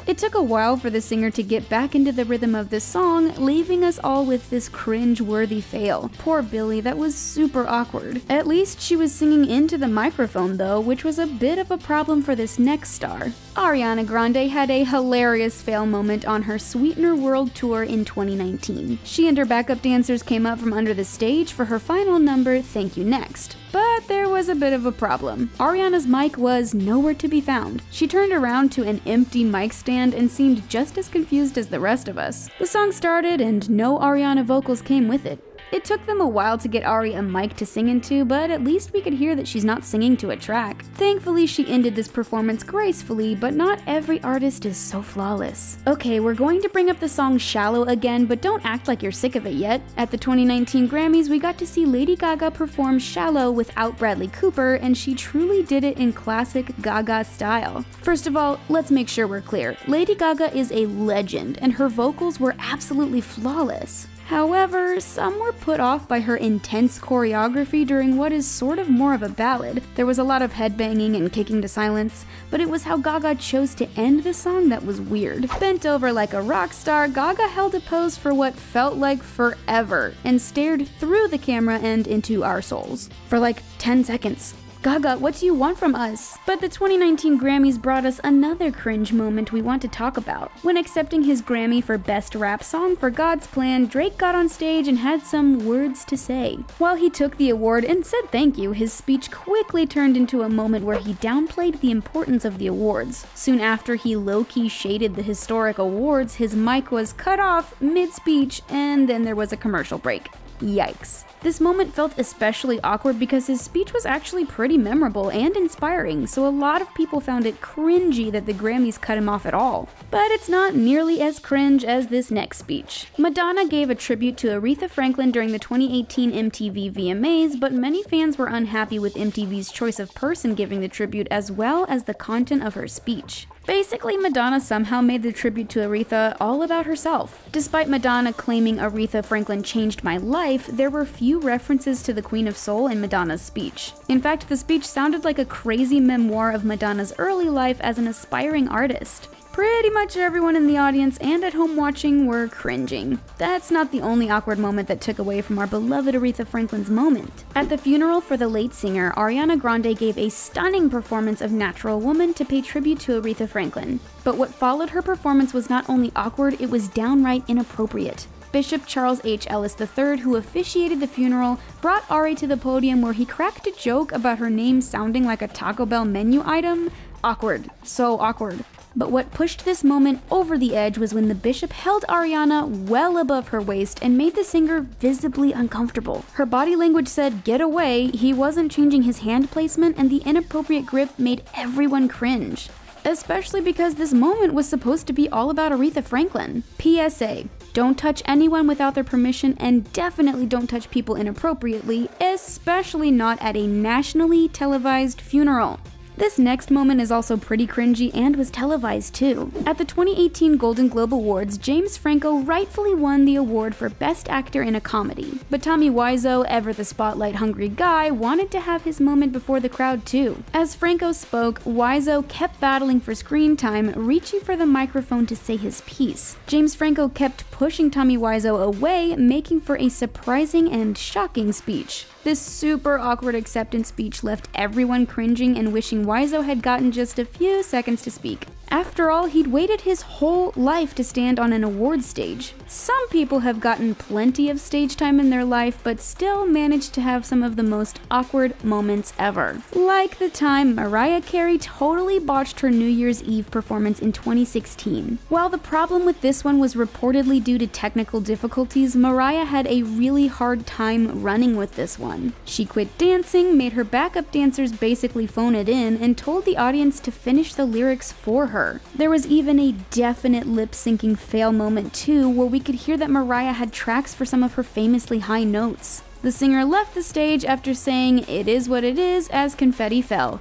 It took a while for the singer to get back into the rhythm of this song, leaving us all with this cringe-worthy fail. Poor Billie, that was super awkward. At least she was singing into the microphone though, which was a bit of a problem for this next star. Ariana Grande had a hilarious fail moment on her Sweetener World Tour in 2019. She and her backup dancers came up from under the stage for her final number, Thank You Next. But there was a bit of a problem. Ariana's mic was nowhere to be found. She turned around to an empty mic stand and seemed just as confused as the rest of us. The song started and no Ariana vocals came with it. It took them a while to get Ari a mic to sing into, but at least we could hear that she's not singing to a track. Thankfully, she ended this performance gracefully, but not every artist is so flawless. Okay, we're going to bring up the song Shallow again, but don't act like you're sick of it yet. At the 2019 Grammys, we got to see Lady Gaga perform Shallow without Bradley Cooper, and she truly did it in classic Gaga style. First of all, let's make sure we're clear. Lady Gaga is a legend, and her vocals were absolutely flawless. However, some were put off by her intense choreography during what is sort of more of a ballad. There was a lot of headbanging and kicking to silence, but it was how Gaga chose to end the song that was weird. Bent over like a rock star, Gaga held a pose for what felt like forever and stared through the camera and into our souls for like 10 seconds. Gaga, what do you want from us? But the 2019 Grammys brought us another cringe moment we want to talk about. When accepting his Grammy for Best Rap Song for God's Plan, Drake got on stage and had some words to say. While he took the award and said thank you, his speech quickly turned into a moment where he downplayed the importance of the awards. Soon after he low-key shaded the historic awards, his mic was cut off mid-speech, and then there was a commercial break. Yikes. This moment felt especially awkward because his speech was actually pretty memorable and inspiring, so a lot of people found it cringy that the Grammys cut him off at all. But it's not nearly as cringe as this next speech. Madonna gave a tribute to Aretha Franklin during the 2018 MTV VMAs, but many fans were unhappy with MTV's choice of person giving the tribute as well as the content of her speech. Basically, Madonna somehow made the tribute to Aretha all about herself. Despite Madonna claiming Aretha Franklin changed my life, there were few references to the Queen of Soul in Madonna's speech. In fact, the speech sounded like a crazy memoir of Madonna's early life as an aspiring artist. Pretty much everyone in the audience and at home watching were cringing. That's not the only awkward moment that took away from our beloved Aretha Franklin's moment. At the funeral for the late singer, Ariana Grande gave a stunning performance of Natural Woman to pay tribute to Aretha Franklin. But what followed her performance was not only awkward, it was downright inappropriate. Bishop Charles H. Ellis III, who officiated the funeral, brought Ari to the podium where he cracked a joke about her name sounding like a Taco Bell menu item. Awkward. So awkward. But what pushed this moment over the edge was when the bishop held Ariana well above her waist and made the singer visibly uncomfortable. Her body language said, "Get away," he wasn't changing his hand placement, and the inappropriate grip made everyone cringe. Especially because this moment was supposed to be all about Aretha Franklin. PSA: don't touch anyone without their permission, and definitely don't touch people inappropriately, especially not at a nationally televised funeral. This next moment is also pretty cringy and was televised too. At the 2018 Golden Globe Awards, James Franco rightfully won the award for Best Actor in a Comedy. But Tommy Wiseau, ever the spotlight-hungry guy, wanted to have his moment before the crowd too. As Franco spoke, Wiseau kept battling for screen time, reaching for the microphone to say his piece. James Franco kept pushing Tommy Wiseau away, making for a surprising and shocking speech. This super awkward acceptance speech left everyone cringing and wishing Wiseau had gotten just a few seconds to speak. After all, he'd waited his whole life to stand on an awards stage. Some people have gotten plenty of stage time in their life, but still managed to have some of the most awkward moments ever. Like the time Mariah Carey totally botched her New Year's Eve performance in 2016. While the problem with this one was reportedly due to technical difficulties, Mariah had a really hard time running with this one. She quit dancing, made her backup dancers basically phone it in, and told the audience to finish the lyrics for her. There was even a definite lip-syncing fail moment too, where we could hear that Mariah had tracks for some of her famously high notes. The singer left the stage after saying, "It is what it is," as confetti fell.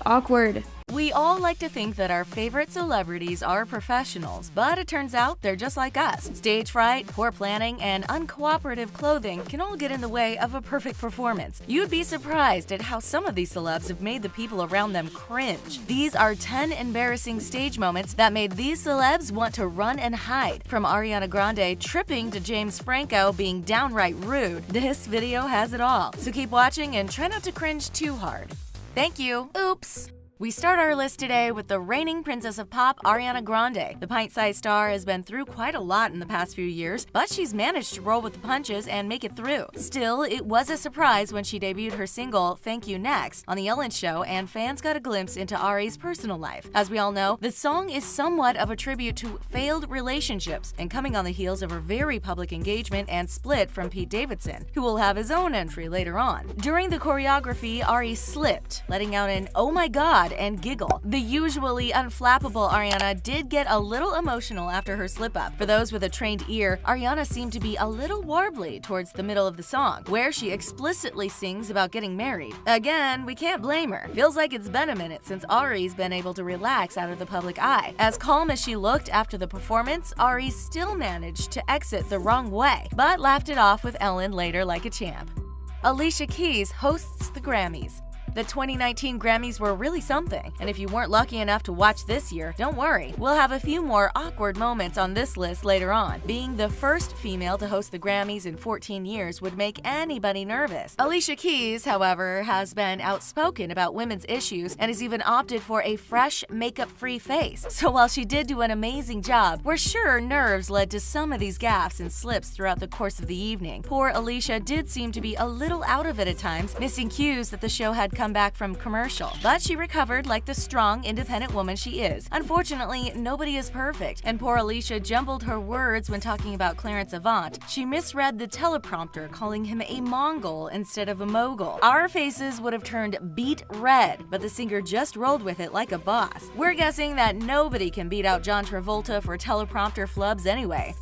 #awkward. We all like to think that our favorite celebrities are professionals, but it turns out they're just like us. Stage fright, poor planning, and uncooperative clothing can all get in the way of a perfect performance. You'd be surprised at how some of these celebs have made the people around them cringe. These are 10 embarrassing stage moments that made these celebs want to run and hide. From Ariana Grande tripping to James Franco being downright rude, this video has it all. So keep watching and try not to cringe too hard. Thank you. Oops. We start our list today with the reigning princess of pop, Ariana Grande. The pint-sized star has been through quite a lot in the past few years, but she's managed to roll with the punches and make it through. Still, it was a surprise when she debuted her single, Thank You Next, on The Ellen Show, and fans got a glimpse into Ari's personal life. As we all know, the song is somewhat of a tribute to failed relationships, and coming on the heels of her very public engagement and split from Pete Davidson, who will have his own entry later on. During the choreography, Ari slipped, letting out an "oh my god" and giggle. The usually unflappable Ariana did get a little emotional after her slip-up. For those with a trained ear, Ariana seemed to be a little warbly towards the middle of the song, where she explicitly sings about getting married. Again, we can't blame her. Feels like it's been a minute since Ari's been able to relax out of the public eye. As calm as she looked after the performance, Ari still managed to exit the wrong way, but laughed it off with Ellen later like a champ. Alicia Keys hosts the Grammys. The 2019 Grammys were really something, and if you weren't lucky enough to watch this year, don't worry. We'll have a few more awkward moments on this list later on. Being the first female to host the Grammys in 14 years would make anybody nervous. Alicia Keys, however, has been outspoken about women's issues and has even opted for a fresh, makeup-free face. So while she did do an amazing job, we're sure nerves led to some of these gaffes and slips throughout the course of the evening. Poor Alicia did seem to be a little out of it at times, missing cues that the show had come back from commercial, but she recovered like the strong, independent woman she is. Unfortunately, nobody is perfect, and poor Alicia jumbled her words when talking about Clarence Avant. She misread the teleprompter, calling him a Mongol instead of a mogul. Our faces would have turned beet red, but the singer just rolled with it like a boss. We're guessing that nobody can beat out John Travolta for teleprompter flubs anyway.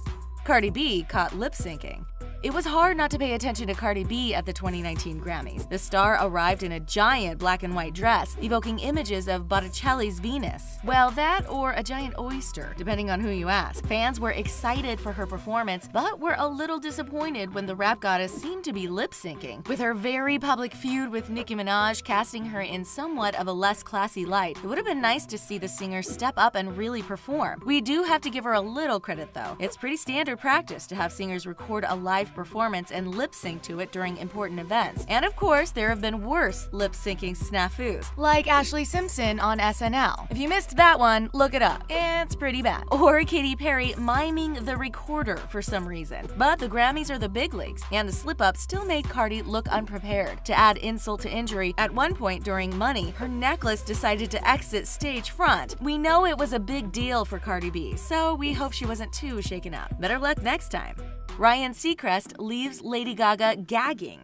Cardi B caught lip syncing. It was hard not to pay attention to Cardi B at the 2019 Grammys. The star arrived in a giant black and white dress, evoking images of Botticelli's Venus. Well, that or a giant oyster, depending on who you ask. Fans were excited for her performance, but were a little disappointed when the rap goddess seemed to be lip-syncing. With her very public feud with Nicki Minaj casting her in somewhat of a less classy light, it would have been nice to see the singer step up and really perform. We do have to give her a little credit though. It's pretty standard practice to have singers record a live performance and lip sync to it during important events. And of course, there have been worse lip syncing snafus, like Ashley Simpson on SNL. If you missed that one, look it up. It's pretty bad. Or Katy Perry miming the recorder for some reason. But the Grammys are the big leagues, and the slip-up still made Cardi look unprepared. To add insult to injury, at one point during Money, her necklace decided to exit stage front. We know it was a big deal for Cardi B, so we hope she wasn't too shaken up. Better luck next time. Ryan Seacrest leaves Lady Gaga gagging.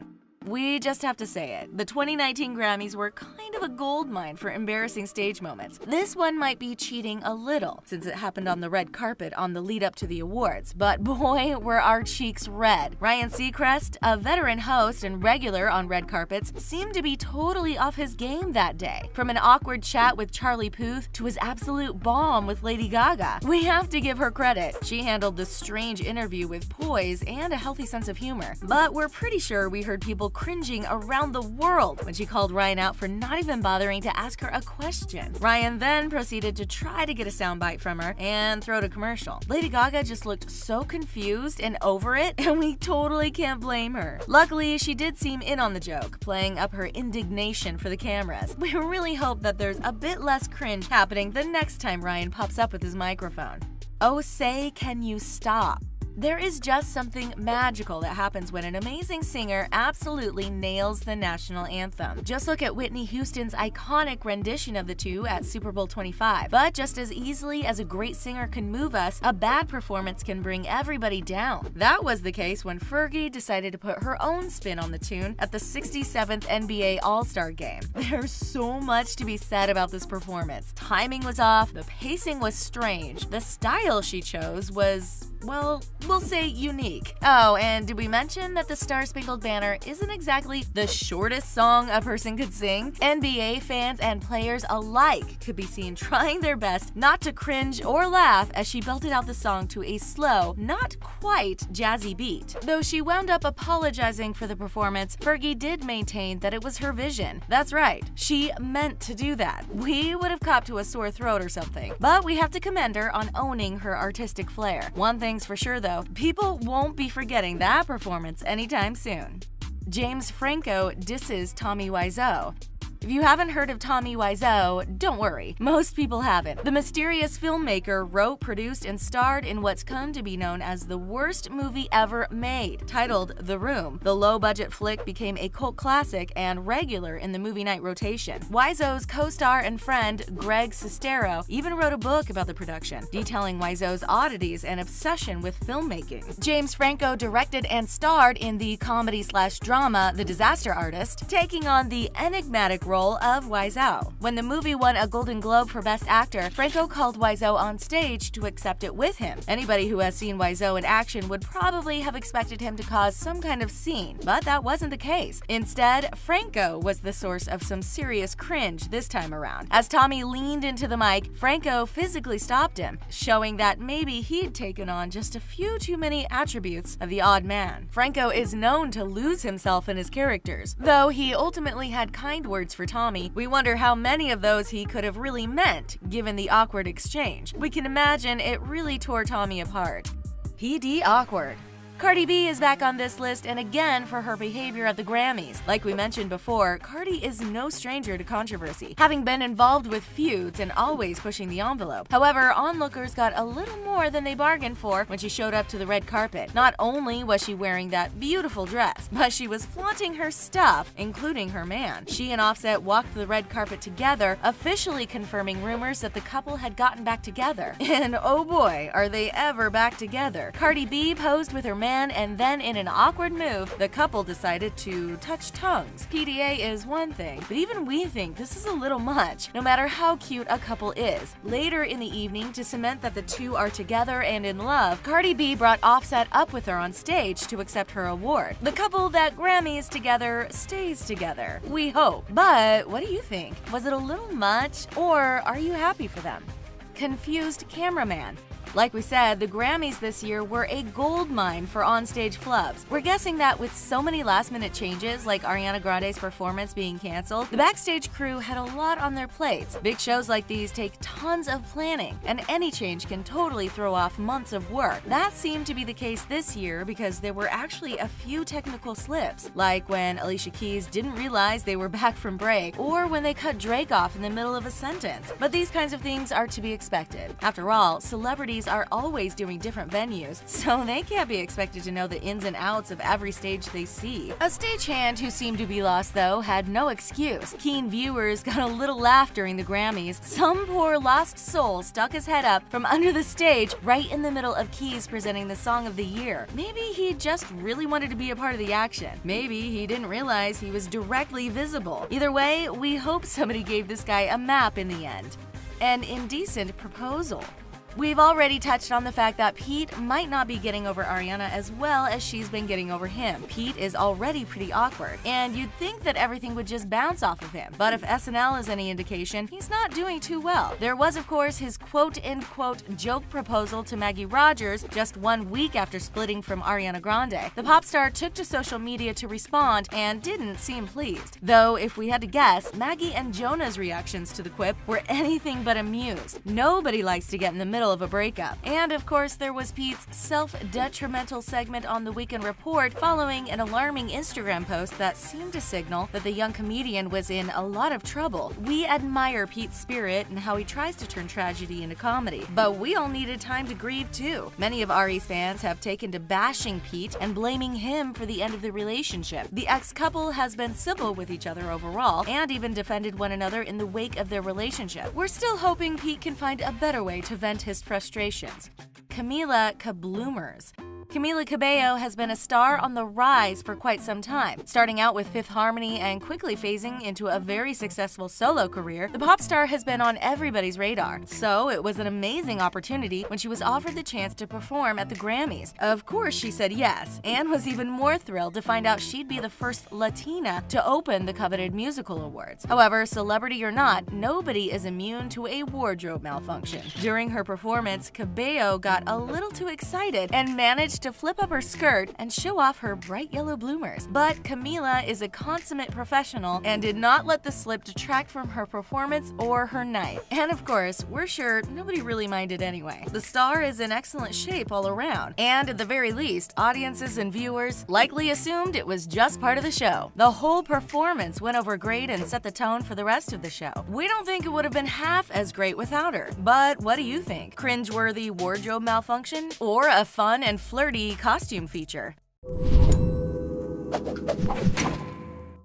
We just have to say it. The 2019 Grammys were kind of a goldmine for embarrassing stage moments. This one might be cheating a little, since it happened on the red carpet on the lead up to the awards, but boy, were our cheeks red. Ryan Seacrest, a veteran host and regular on red carpets, seemed to be totally off his game that day. From an awkward chat with Charlie Puth to his absolute bomb with Lady Gaga. We have to give her credit. She handled the strange interview with poise and a healthy sense of humor, but we're pretty sure we heard people cringing around the world when she called Ryan out for not even bothering to ask her a question. Ryan then proceeded to try to get a soundbite from her and throw to commercial. Lady Gaga just looked so confused and over it, and we totally can't blame her. Luckily, she did seem in on the joke, playing up her indignation for the cameras. We really hope that there's a bit less cringe happening the next time Ryan pops up with his microphone. Oh, say, can you stop? There is just something magical that happens when an amazing singer absolutely nails the national anthem. Just look at Whitney Houston's iconic rendition of the two at Super Bowl 25. But just as easily as a great singer can move us, a bad performance can bring everybody down. That was the case when Fergie decided to put her own spin on the tune at the 67th NBA All-Star Game. There's so much to be said about this performance. Timing was off, the pacing was strange, the style she chose was, well, we'll say unique. Oh, and did we mention that the Star Spangled Banner isn't exactly the shortest song a person could sing? NBA fans and players alike could be seen trying their best not to cringe or laugh as she belted out the song to a slow, not quite jazzy beat. Though she wound up apologizing for the performance, Fergie did maintain that it was her vision. That's right, she meant to do that. We would have copped to a sore throat or something. But we have to commend her on owning her artistic flair. One thing's for sure though, people won't be forgetting that performance anytime soon. James Franco disses Tommy Wiseau. If you haven't heard of Tommy Wiseau, don't worry, most people haven't. The mysterious filmmaker wrote, produced, and starred in what's come to be known as the worst movie ever made. Titled The Room, the low-budget flick became a cult classic and regular in the movie night rotation. Wiseau's co-star and friend, Greg Sestero, even wrote a book about the production, detailing Wiseau's oddities and obsession with filmmaking. James Franco directed and starred in the comedy/drama The Disaster Artist, taking on the enigmatic role of Wiseau. When the movie won a Golden Globe for Best Actor, Franco called Wiseau on stage to accept it with him. Anybody who has seen Wiseau in action would probably have expected him to cause some kind of scene, but that wasn't the case. Instead, Franco was the source of some serious cringe this time around. As Tommy leaned into the mic, Franco physically stopped him, showing that maybe he'd taken on just a few too many attributes of the odd man. Franco is known to lose himself in his characters. Though he ultimately had kind words for Tommy, we wonder how many of those he could have really meant, given the awkward exchange. We can imagine it really tore Tommy apart. PD awkward. Cardi B is back on this list, and again for her behavior at the Grammys. Like we mentioned before, Cardi is no stranger to controversy, having been involved with feuds and always pushing the envelope. However, onlookers got a little more than they bargained for when she showed up to the red carpet. Not only was she wearing that beautiful dress, but she was flaunting her stuff, including her man. She and Offset walked the red carpet together, officially confirming rumors that the couple had gotten back together. And oh boy, are they ever back together. Cardi B posed with her man, and then in an awkward move, the couple decided to touch tongues. PDA is one thing, but even we think this is a little much, no matter how cute a couple is. Later in the evening, to cement that the two are together and in love, Cardi B brought Offset up with her on stage to accept her award. The couple that Grammys together stays together. We hope. But what do you think? Was it a little much, or are you happy for them? Confused cameraman. Like we said, the Grammys this year were a goldmine for onstage flubs. We're guessing that with so many last-minute changes, like Ariana Grande's performance being canceled, the backstage crew had a lot on their plates. Big shows like these take tons of planning, and any change can totally throw off months of work. That seemed to be the case this year because there were actually a few technical slips, like when Alicia Keys didn't realize they were back from break, or when they cut Drake off in the middle of a sentence. But these kinds of things are to be expected. After all, celebrities are always doing different venues, so they can't be expected to know the ins and outs of every stage they see. A stagehand who seemed to be lost, though, had no excuse. Keen viewers got a little laugh during the Grammys. Some poor lost soul stuck his head up from under the stage right in the middle of Keys presenting the Song of the Year. Maybe he just really wanted to be a part of the action. Maybe he didn't realize he was directly visible. Either way, we hope somebody gave this guy a map in the end. An Indecent Proposal. We've already touched on the fact that Pete might not be getting over Ariana as well as she's been getting over him. Pete is already pretty awkward, and you'd think that everything would just bounce off of him. But if SNL is any indication, he's not doing too well. There was, of course, his quote-unquote joke proposal to Maggie Rogers just 1 week after splitting from Ariana Grande. The pop star took to social media to respond and didn't seem pleased. Though, if we had to guess, Maggie and Jonah's reactions to the quip were anything but amused. Nobody likes to get in the middle of a breakup. And of course, there was Pete's self-detrimental segment on the Weekend Report following an alarming Instagram post that seemed to signal that the young comedian was in a lot of trouble. We admire Pete's spirit and how he tries to turn tragedy into comedy, but we all needed time to grieve too. Many of Ari's fans have taken to bashing Pete and blaming him for the end of the relationship. The ex-couple has been civil with each other overall and even defended one another in the wake of their relationship. We're still hoping Pete can find a better way to vent his frustrations. Camilla Kabloomers. Camila Cabello has been a star on the rise for quite some time. Starting out with Fifth Harmony and quickly phasing into a very successful solo career, the pop star has been on everybody's radar. So it was an amazing opportunity when she was offered the chance to perform at the Grammys. Of course she said yes, and was even more thrilled to find out she'd be the first Latina to open the coveted musical awards. However, celebrity or not, nobody is immune to a wardrobe malfunction. During her performance, Cabello got a little too excited and managed to flip up her skirt and show off her bright yellow bloomers. But Camila is a consummate professional and did not let the slip detract from her performance or her night. And of course, we're sure nobody really minded anyway. The star is in excellent shape all around, and at the very least, audiences and viewers likely assumed it was just part of the show. The whole performance went over great and set the tone for the rest of the show. We don't think it would have been half as great without her. But what do you think? Cringeworthy wardrobe malfunction or a fun and flirty costume feature?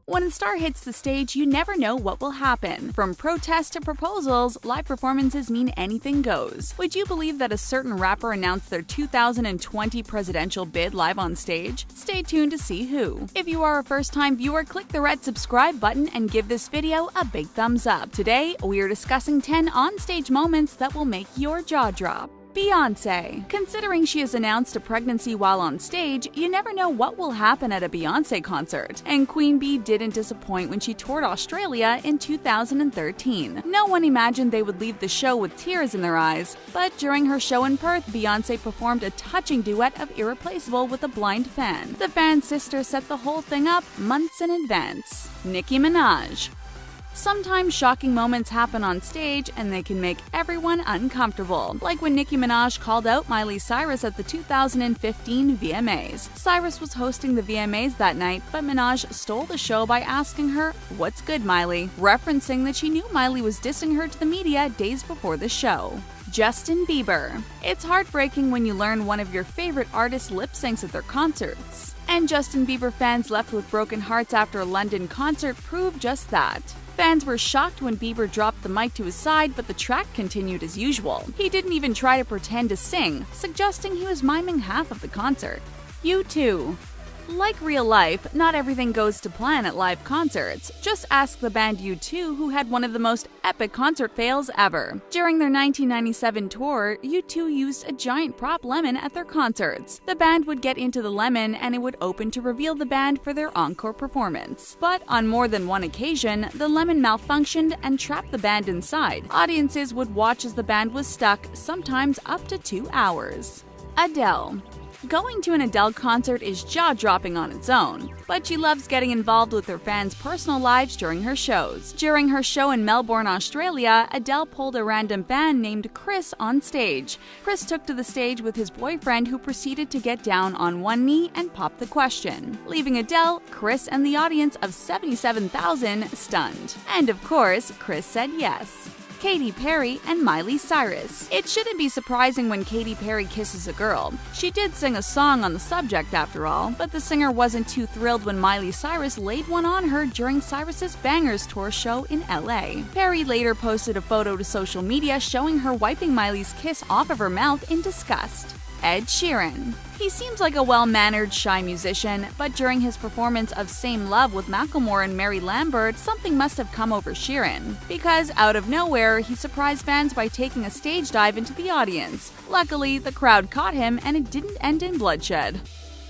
When a star hits the stage, you never know what will happen. From protests to proposals, live performances mean anything goes. Would you believe that a certain rapper announced their 2020 presidential bid live on stage? Stay tuned to see who. If you are a first-time viewer, click the red subscribe button and give this video a big thumbs up. Today, we are discussing 10 on-stage moments that will make your jaw drop. Beyoncé. Considering she has announced a pregnancy while on stage, you never know what will happen at a Beyoncé concert. And Queen Bee didn't disappoint when she toured Australia in 2013. No one imagined they would leave the show with tears in their eyes, but during her show in Perth, Beyoncé performed a touching duet of Irreplaceable with a blind fan. The fan's sister set the whole thing up months in advance. Nicki Minaj. Sometimes shocking moments happen on stage and they can make everyone uncomfortable, like when Nicki Minaj called out Miley Cyrus at the 2015 VMAs. Cyrus was hosting the VMAs that night, but Minaj stole the show by asking her, "What's good, Miley?" referencing that she knew Miley was dissing her to the media days before the show. Justin Bieber. It's heartbreaking when you learn one of your favorite artists lip syncs at their concerts. And Justin Bieber fans left with broken hearts after a London concert proved just that. Fans were shocked when Bieber dropped the mic to his side, but the track continued as usual. He didn't even try to pretend to sing, suggesting he was miming half of the concert. U2. Like real life, not everything goes to plan at live concerts. Just ask the band U2, who had one of the most epic concert fails ever. During their 1997 tour, U2 used a giant prop lemon at their concerts. The band would get into the lemon and it would open to reveal the band for their encore performance. But on more than one occasion, the lemon malfunctioned and trapped the band inside. Audiences would watch as the band was stuck, sometimes up to 2 hours. Adele. Going to an Adele concert is jaw-dropping on its own, but she loves getting involved with her fans' personal lives during her shows. During her show in Melbourne, Australia, Adele pulled a random fan named Chris on stage. Chris took to the stage with his boyfriend, who proceeded to get down on one knee and pop the question, leaving Adele, Chris, and the audience of 77,000 stunned. And of course, Chris said yes. Katy Perry and Miley Cyrus. It shouldn't be surprising when Katy Perry kisses a girl. She did sing a song on the subject after all, but the singer wasn't too thrilled when Miley Cyrus laid one on her during Cyrus's Bangers Tour show in LA. Perry later posted a photo to social media showing her wiping Miley's kiss off of her mouth in disgust. Ed Sheeran. He seems like a well-mannered, shy musician, but during his performance of Same Love with Macklemore and Mary Lambert, something must have come over Sheeran. Because out of nowhere, he surprised fans by taking a stage dive into the audience. Luckily, the crowd caught him and it didn't end in bloodshed.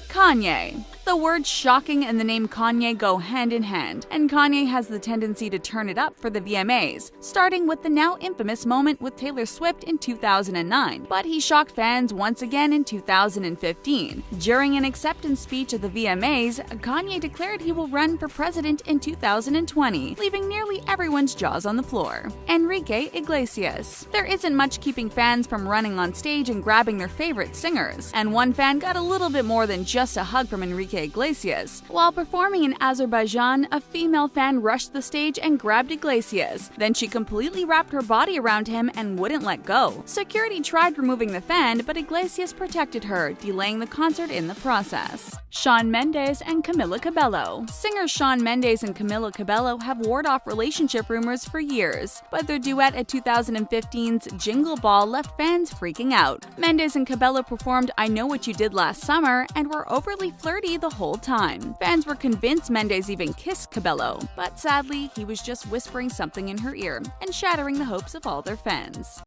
Kanye. The words shocking and the name Kanye go hand in hand, and Kanye has the tendency to turn it up for the VMAs, starting with the now infamous moment with Taylor Swift in 2009, but he shocked fans once again in 2015. During an acceptance speech at the VMAs, Kanye declared he will run for president in 2020, leaving nearly everyone's jaws on the floor. Enrique Iglesias. There isn't much keeping fans from running on stage and grabbing their favorite singers, and one fan got a little bit more than just a hug from Enrique Iglesias. While performing in Azerbaijan, a female fan rushed the stage and grabbed Iglesias. Then she completely wrapped her body around him and wouldn't let go. Security tried removing the fan, but Iglesias protected her, delaying the concert in the process. Shawn Mendes and Camilla Cabello. Singers Shawn Mendes and Camilla Cabello have warded off relationship rumors for years, but their duet at 2015's Jingle Ball left fans freaking out. Mendes and Cabello performed I Know What You Did Last Summer and were overly flirty the whole time. Fans were convinced Mendes even kissed Cabello, but sadly, he was just whispering something in her ear and shattering the hopes of all their fans.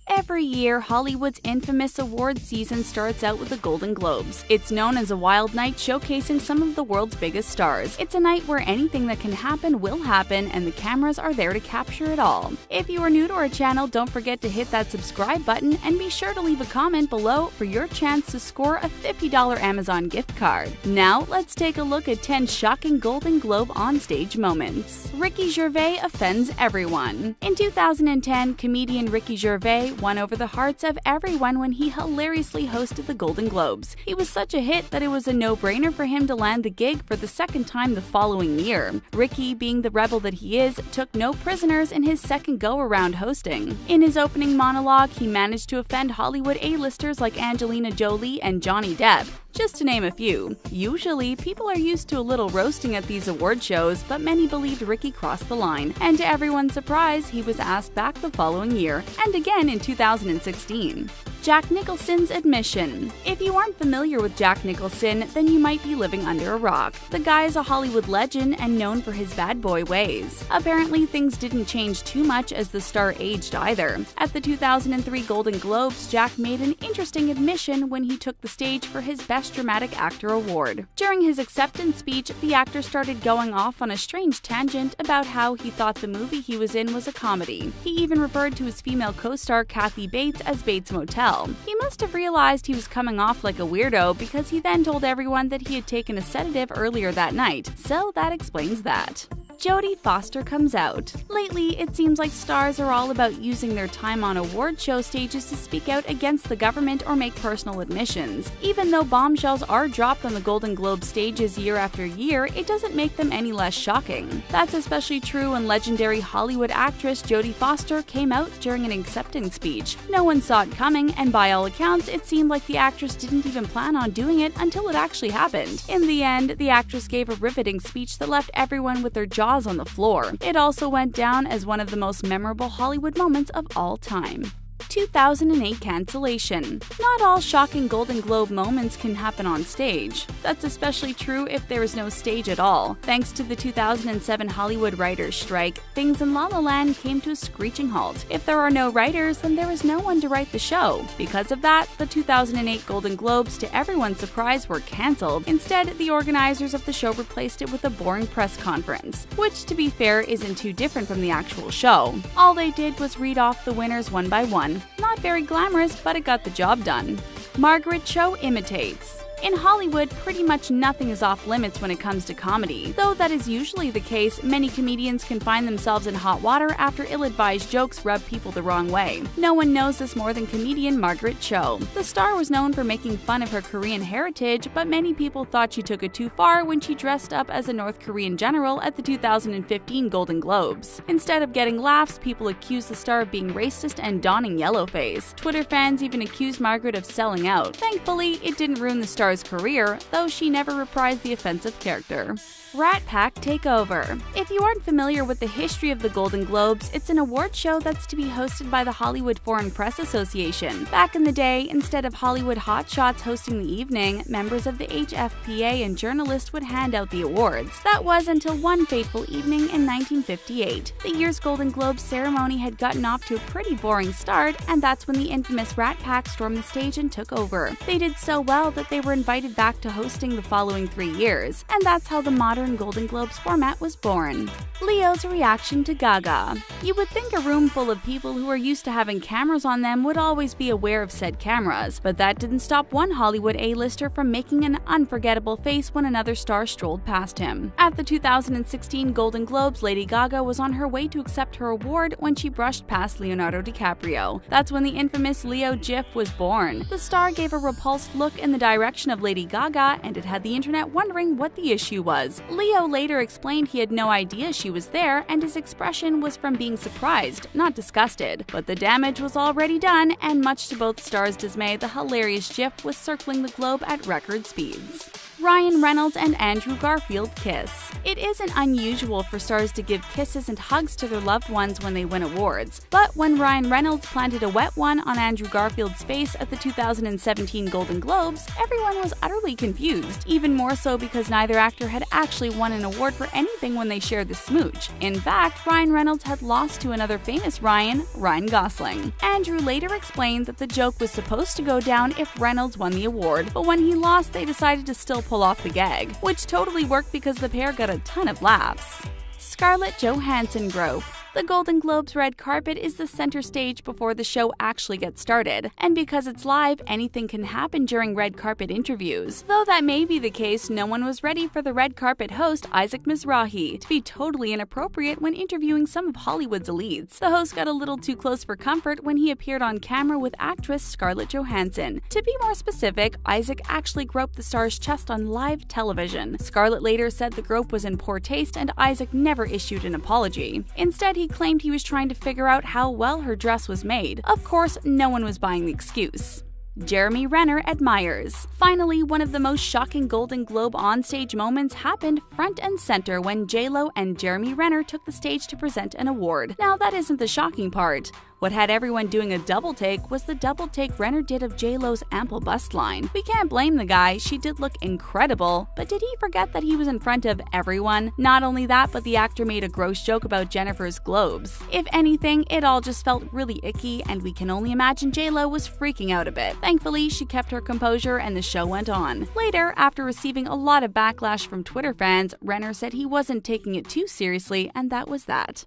Every year, Hollywood's infamous award season starts out with the Golden Globes. It's known as a wild night showcasing some of the world's biggest stars. It's a night where anything that can happen will happen, and the cameras are there to capture it all. If you are new to our channel, don't forget to hit that subscribe button and be sure to leave a comment below for your chance to score a $50 Amazon gift card. Now, let's take a look at 10 shocking Golden Globe onstage moments. Ricky Gervais offends everyone. In 2010, comedian Ricky Gervais won over the hearts of everyone when he hilariously hosted the Golden Globes. He was such a hit that it was a no-brainer for him to land the gig for the second time the following year. Ricky, being the rebel that he is, took no prisoners in his second go-around hosting. In his opening monologue, he managed to offend Hollywood A-listers like Angelina Jolie and Johnny Depp, just to name a few. Usually, people are used to a little roasting at these award shows, but many believed Ricky crossed the line, and to everyone's surprise, he was asked back the following year, and again in 2016. Jack Nicholson's admission. If you aren't familiar with Jack Nicholson, then you might be living under a rock. The guy is a Hollywood legend and known for his bad boy ways. Apparently, things didn't change too much as the star aged either. At the 2003 Golden Globes, Jack made an interesting admission when he took the stage for his Best Dramatic Actor award. During his acceptance speech, the actor started going off on a strange tangent about how he thought the movie he was in was a comedy. He even referred to his female co-star Kathy Bates as Bates Motel. well. He must have realized he was coming off like a weirdo because he then told everyone that he had taken a sedative earlier that night, so that explains that. Jodie Foster comes out. Lately, it seems like stars are all about using their time on award show stages to speak out against the government or make personal admissions. Even though bombshells are dropped on the Golden Globe stages year after year, it doesn't make them any less shocking. That's especially true when legendary Hollywood actress Jodie Foster came out during an acceptance speech. No one saw it coming, and by all accounts, it seemed like the actress didn't even plan on doing it until it actually happened. In the end, the actress gave a riveting speech that left everyone with their jaws on the floor. It also went down as one of the most memorable Hollywood moments of all time. 2008 cancellation. Not all shocking Golden Globe moments can happen on stage. That's especially true if there is no stage at all. Thanks to the 2007 Hollywood writers' strike, things in La La Land came to a screeching halt. If there are no writers, then there is no one to write the show. Because of that, the 2008 Golden Globes, to everyone's surprise, were cancelled. Instead, the organizers of the show replaced it with a boring press conference, which, to be fair, isn't too different from the actual show. All they did was read off the winners one by one. Not very glamorous, but it got the job done. Margaret Cho imitates. In Hollywood, pretty much nothing is off limits when it comes to comedy. Though that is usually the case, many comedians can find themselves in hot water after ill-advised jokes rub people the wrong way. No one knows this more than comedian Margaret Cho. The star was known for making fun of her Korean heritage, but many people thought she took it too far when she dressed up as a North Korean general at the 2015 Golden Globes. Instead of getting laughs, people accused the star of being racist and donning yellowface. Twitter fans even accused Margaret of selling out. Thankfully, it didn't ruin the star's career, though she never reprised the offensive character. Rat Pack Takeover. If you aren't familiar with the history of the Golden Globes, it's an award show that's to be hosted by the Hollywood Foreign Press Association. Back in the day, instead of Hollywood hotshots hosting the evening, members of the HFPA and journalists would hand out the awards. That was until one fateful evening in 1958. The year's Golden Globes ceremony had gotten off to a pretty boring start, and that's when the infamous Rat Pack stormed the stage and took over. They did so well that they were invited back to hosting the following 3 years, and that's how the modern Golden Globes format was born. Leo's reaction to Gaga. You would think a room full of people who are used to having cameras on them would always be aware of said cameras, but that didn't stop one Hollywood A-lister from making an unforgettable face when another star strolled past him. At the 2016 Golden Globes, Lady Gaga was on her way to accept her award when she brushed past Leonardo DiCaprio. That's when the infamous Leo gif was born. The star gave a repulsed look in the direction of Lady Gaga, and it had the internet wondering what the issue was. Leo later explained he had no idea she was there, and his expression was from being surprised, not disgusted. But the damage was already done, and much to both stars' dismay, the hilarious gif was circling the globe at record speeds. Ryan Reynolds and Andrew Garfield kiss. It isn't unusual for stars to give kisses and hugs to their loved ones when they win awards, but when Ryan Reynolds planted a wet one on Andrew Garfield's face at the 2017 Golden Globes, everyone was utterly confused, even more so because neither actor had actually won an award for anything when they shared the smooch. In fact, Ryan Reynolds had lost to another famous Ryan Gosling. Andrew later explained that the joke was supposed to go down if Reynolds won the award, but when he lost, they decided to still pull off the gag, which totally worked because the pair got a ton of laughs. Scarlett Johansson grope. The Golden Globes red carpet is the center stage before the show actually gets started, and because it's live, anything can happen during red carpet interviews. Though that may be the case, no one was ready for the red carpet host, Isaac Mizrahi, to be totally inappropriate when interviewing some of Hollywood's elites. The host got a little too close for comfort when he appeared on camera with actress Scarlett Johansson. To be more specific, Isaac actually groped the star's chest on live television. Scarlett later said the grope was in poor taste, and Isaac never issued an apology. Instead, he claimed he was trying to figure out how well her dress was made. Of course, no one was buying the excuse. Jeremy Renner admires. Finally, one of the most shocking Golden Globe onstage moments happened front and center when J-Lo and Jeremy Renner took the stage to present an award. Now, that isn't the shocking part. What had everyone doing a double take was the double take Renner did of J-Lo's ample bust line. We can't blame the guy, she did look incredible, but did he forget that he was in front of everyone? Not only that, but the actor made a gross joke about Jennifer's globes. If anything, it all just felt really icky, and we can only imagine J-Lo was freaking out a bit. Thankfully, she kept her composure and the show went on. Later, after receiving a lot of backlash from Twitter fans, Renner said he wasn't taking it too seriously, and that was that.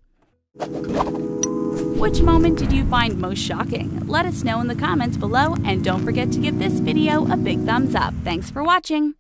Which moment did you find most shocking? Let us know in the comments below, and don't forget to give this video a big thumbs up. Thanks for watching!